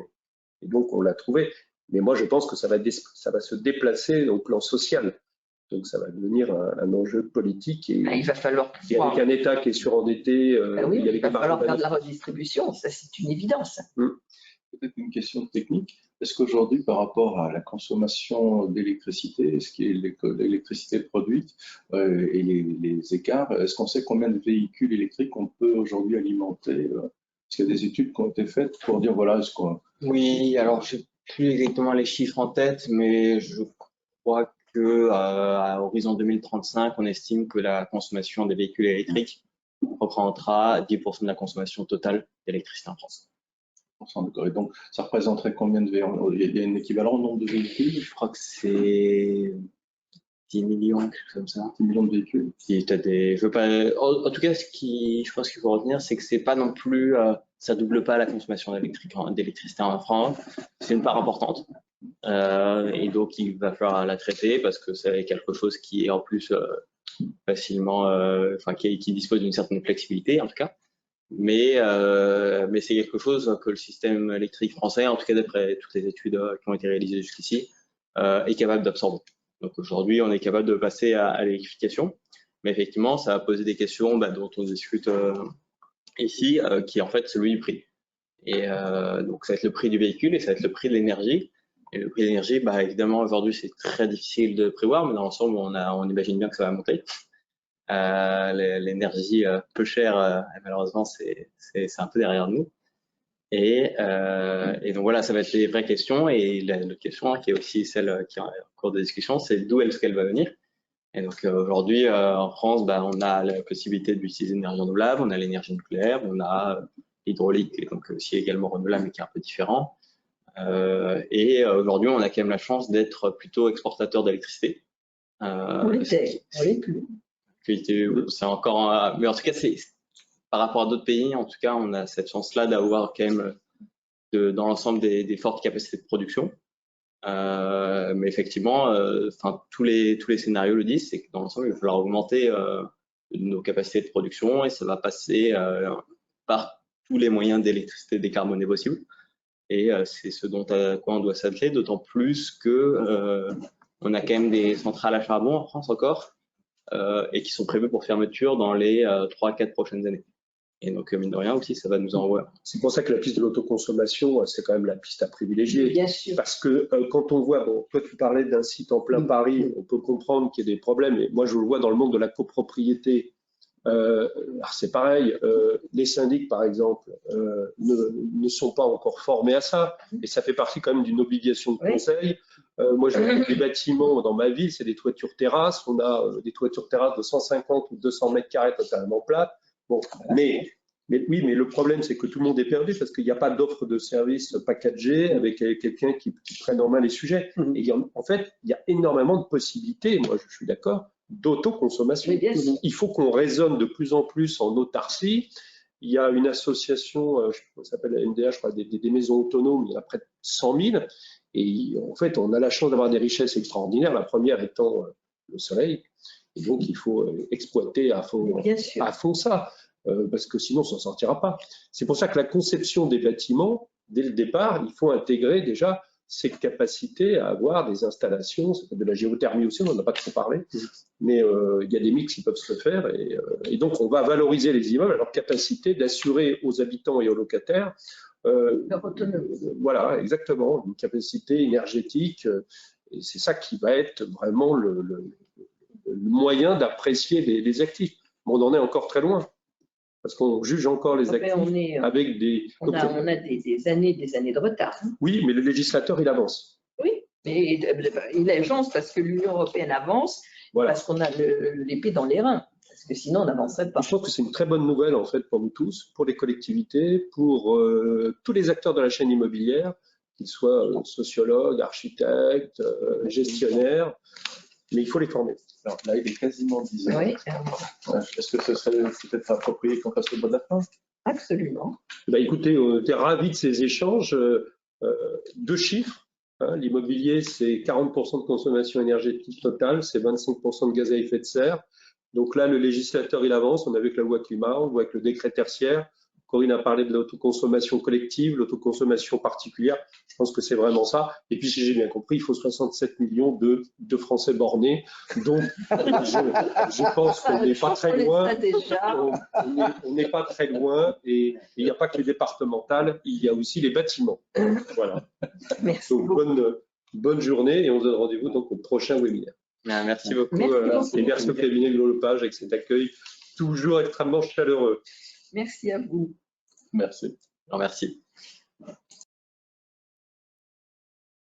et donc on l'a trouvé. Mais moi, je pense que ça va se déplacer au plan social. Donc ça va devenir un enjeu politique. Et il va falloir pouvoir... avec un État qui est surendetté. Oui, il va falloir faire de la redistribution, ça c'est une évidence. Peut-être une question technique. Est-ce qu'aujourd'hui, par rapport à la consommation d'électricité, ce qui est l'électricité produite et les écarts, est-ce qu'on sait combien de véhicules électriques on peut aujourd'hui alimenter? Est-ce qu'il y a des études qui ont été faites pour dire voilà ce qu'on... Oui, alors je n'ai plus exactement les chiffres en tête, mais je crois qu'à horizon 2035, on estime que la consommation des véhicules électriques représentera 10% de la consommation totale d'électricité en France. Et donc, ça représenterait combien de véhicules? Il y a un équivalent nombre de véhicules? Je crois que c'est 10 millions, quelque chose comme ça. 10 millions de véhicules. Je veux pas... En tout cas, je pense qu'il faut retenir, c'est que c'est pas non plus, ça double pas la consommation d'électricité en France. C'est une part importante. Et donc, il va falloir la traiter parce que c'est quelque chose qui est en plus facilement, qui dispose d'une certaine flexibilité en tout cas. Mais c'est quelque chose que le système électrique français, en tout cas d'après toutes les études qui ont été réalisées jusqu'ici, est capable d'absorber. Donc aujourd'hui, on est capable de passer à l'électrification, mais effectivement, ça va poser des questions dont on discute ici, qui est en fait celui du prix. Et donc ça va être le prix du véhicule et ça va être le prix de l'énergie. Et le prix de l'énergie, évidemment, aujourd'hui, c'est très difficile de prévoir, mais dans l'ensemble, on imagine bien que ça va monter. L'énergie peu chère, malheureusement, c'est un peu derrière nous. Et donc voilà, ça va être les vraies questions. Et la question qui est aussi celle qui est en cours de discussion, c'est d'où est-ce qu'elle va venir. Et donc aujourd'hui, en France, on a la possibilité d'utiliser l'énergie renouvelable, on a l'énergie nucléaire, on a l'hydraulique, et donc aussi également renouvelable, mais qui est un peu différent. Et aujourd'hui, on a quand même la chance d'être plutôt exportateur d'électricité. On l'était, on l'est plus. C'est encore, mais en tout cas, c'est par rapport à d'autres pays, en tout cas, on a cette chance-là d'avoir quand même dans l'ensemble des fortes capacités de production. Mais effectivement, tous les scénarios le disent, c'est que dans l'ensemble, il va falloir augmenter nos capacités de production et ça va passer par tous les moyens d'électricité décarbonée possibles. Et c'est ce à quoi on doit s'atteler, d'autant plus que on a quand même des centrales à charbon en France encore et qui sont prévues pour fermeture dans les 3-4 prochaines années. Et donc, mine de rien aussi, ça va nous envoyer. C'est pour ça que la piste de l'autoconsommation, c'est quand même la piste à privilégier. Bien sûr. Parce que quand on voit, bon, toi tu parlais d'un site en plein Paris, on peut comprendre qu'il y a des problèmes. Et moi, je le vois dans le monde de la copropriété. C'est pareil, les syndics, par exemple, ne sont pas encore formés à ça. Et ça fait partie quand même d'une obligation de conseil. Moi, j'ai des bâtiments dans ma ville, c'est des toitures terrasses. On a des toitures terrasses de 150 ou 200 mètres carrés totalement plates. Bon, mais oui, mais le problème, c'est que tout le monde est perdu parce qu'il n'y a pas d'offre de service packagée avec quelqu'un qui prenne en main les sujets. Et en fait, il y a énormément de possibilités, moi je suis d'accord, d'autoconsommation. Il faut qu'on raisonne de plus en plus en autarcie. Il y a une association, ça s'appelle la MDA, je crois, des maisons autonomes, il y en a près de 100 000. Et en fait, on a la chance d'avoir des richesses extraordinaires, la première étant le soleil. Et donc, il faut exploiter à fond ça, parce que sinon, on ne s'en sortira pas. C'est pour ça que la conception des bâtiments, dès le départ, il faut intégrer déjà cette capacité à avoir des installations, c'est de la géothermie aussi, on n'en a pas trop parlé, mais il y a des mix qui peuvent se faire. Et donc, on va valoriser les immeubles à leur capacité d'assurer aux habitants et aux locataires leur autonomie. Voilà, exactement, une capacité énergétique. Et c'est ça qui va être vraiment le moyen d'apprécier les actifs. Mais on en est encore très loin, parce qu'on juge encore les actifs avec des... On a des années de retard. Oui, mais le législateur, il avance. Oui, mais il avance parce que l'Union européenne avance, parce qu'on a l'épée dans les reins. Parce que sinon, on n'avancerait pas. Je pense que c'est une très bonne nouvelle, en fait, pour nous tous, pour les collectivités, pour tous les acteurs de la chaîne immobilière, qu'ils soient sociologues, architectes, gestionnaires, mais il faut les former. Alors là, il est quasiment 10 heures. Oui. Est-ce que ce serait peut-être approprié qu'on fasse le mot de la fin? Absolument. Écoutez, on était ravis de ces échanges. 2 chiffres. L'immobilier, c'est 40% de consommation énergétique totale, c'est 25% de gaz à effet de serre. Donc là, le législateur, il avance. On a vu avec la loi climat, on voit avec le décret tertiaire. Corinne a parlé de l'autoconsommation collective, l'autoconsommation particulière. Je pense que c'est vraiment ça. Et puis, si j'ai bien compris, il faut 67 millions de Français bornés. Donc, je pense qu'on n'est pas très loin. On n'est pas très loin. Et il n'y a pas que les départementales, il y a aussi les bâtiments. Voilà. Merci. Donc, bonne journée et on se donne rendez-vous donc au prochain webinaire. Merci beaucoup. Et merci au cabinet Glo Lepage avec cet accueil toujours extrêmement chaleureux. Merci à vous. Merci. Merci.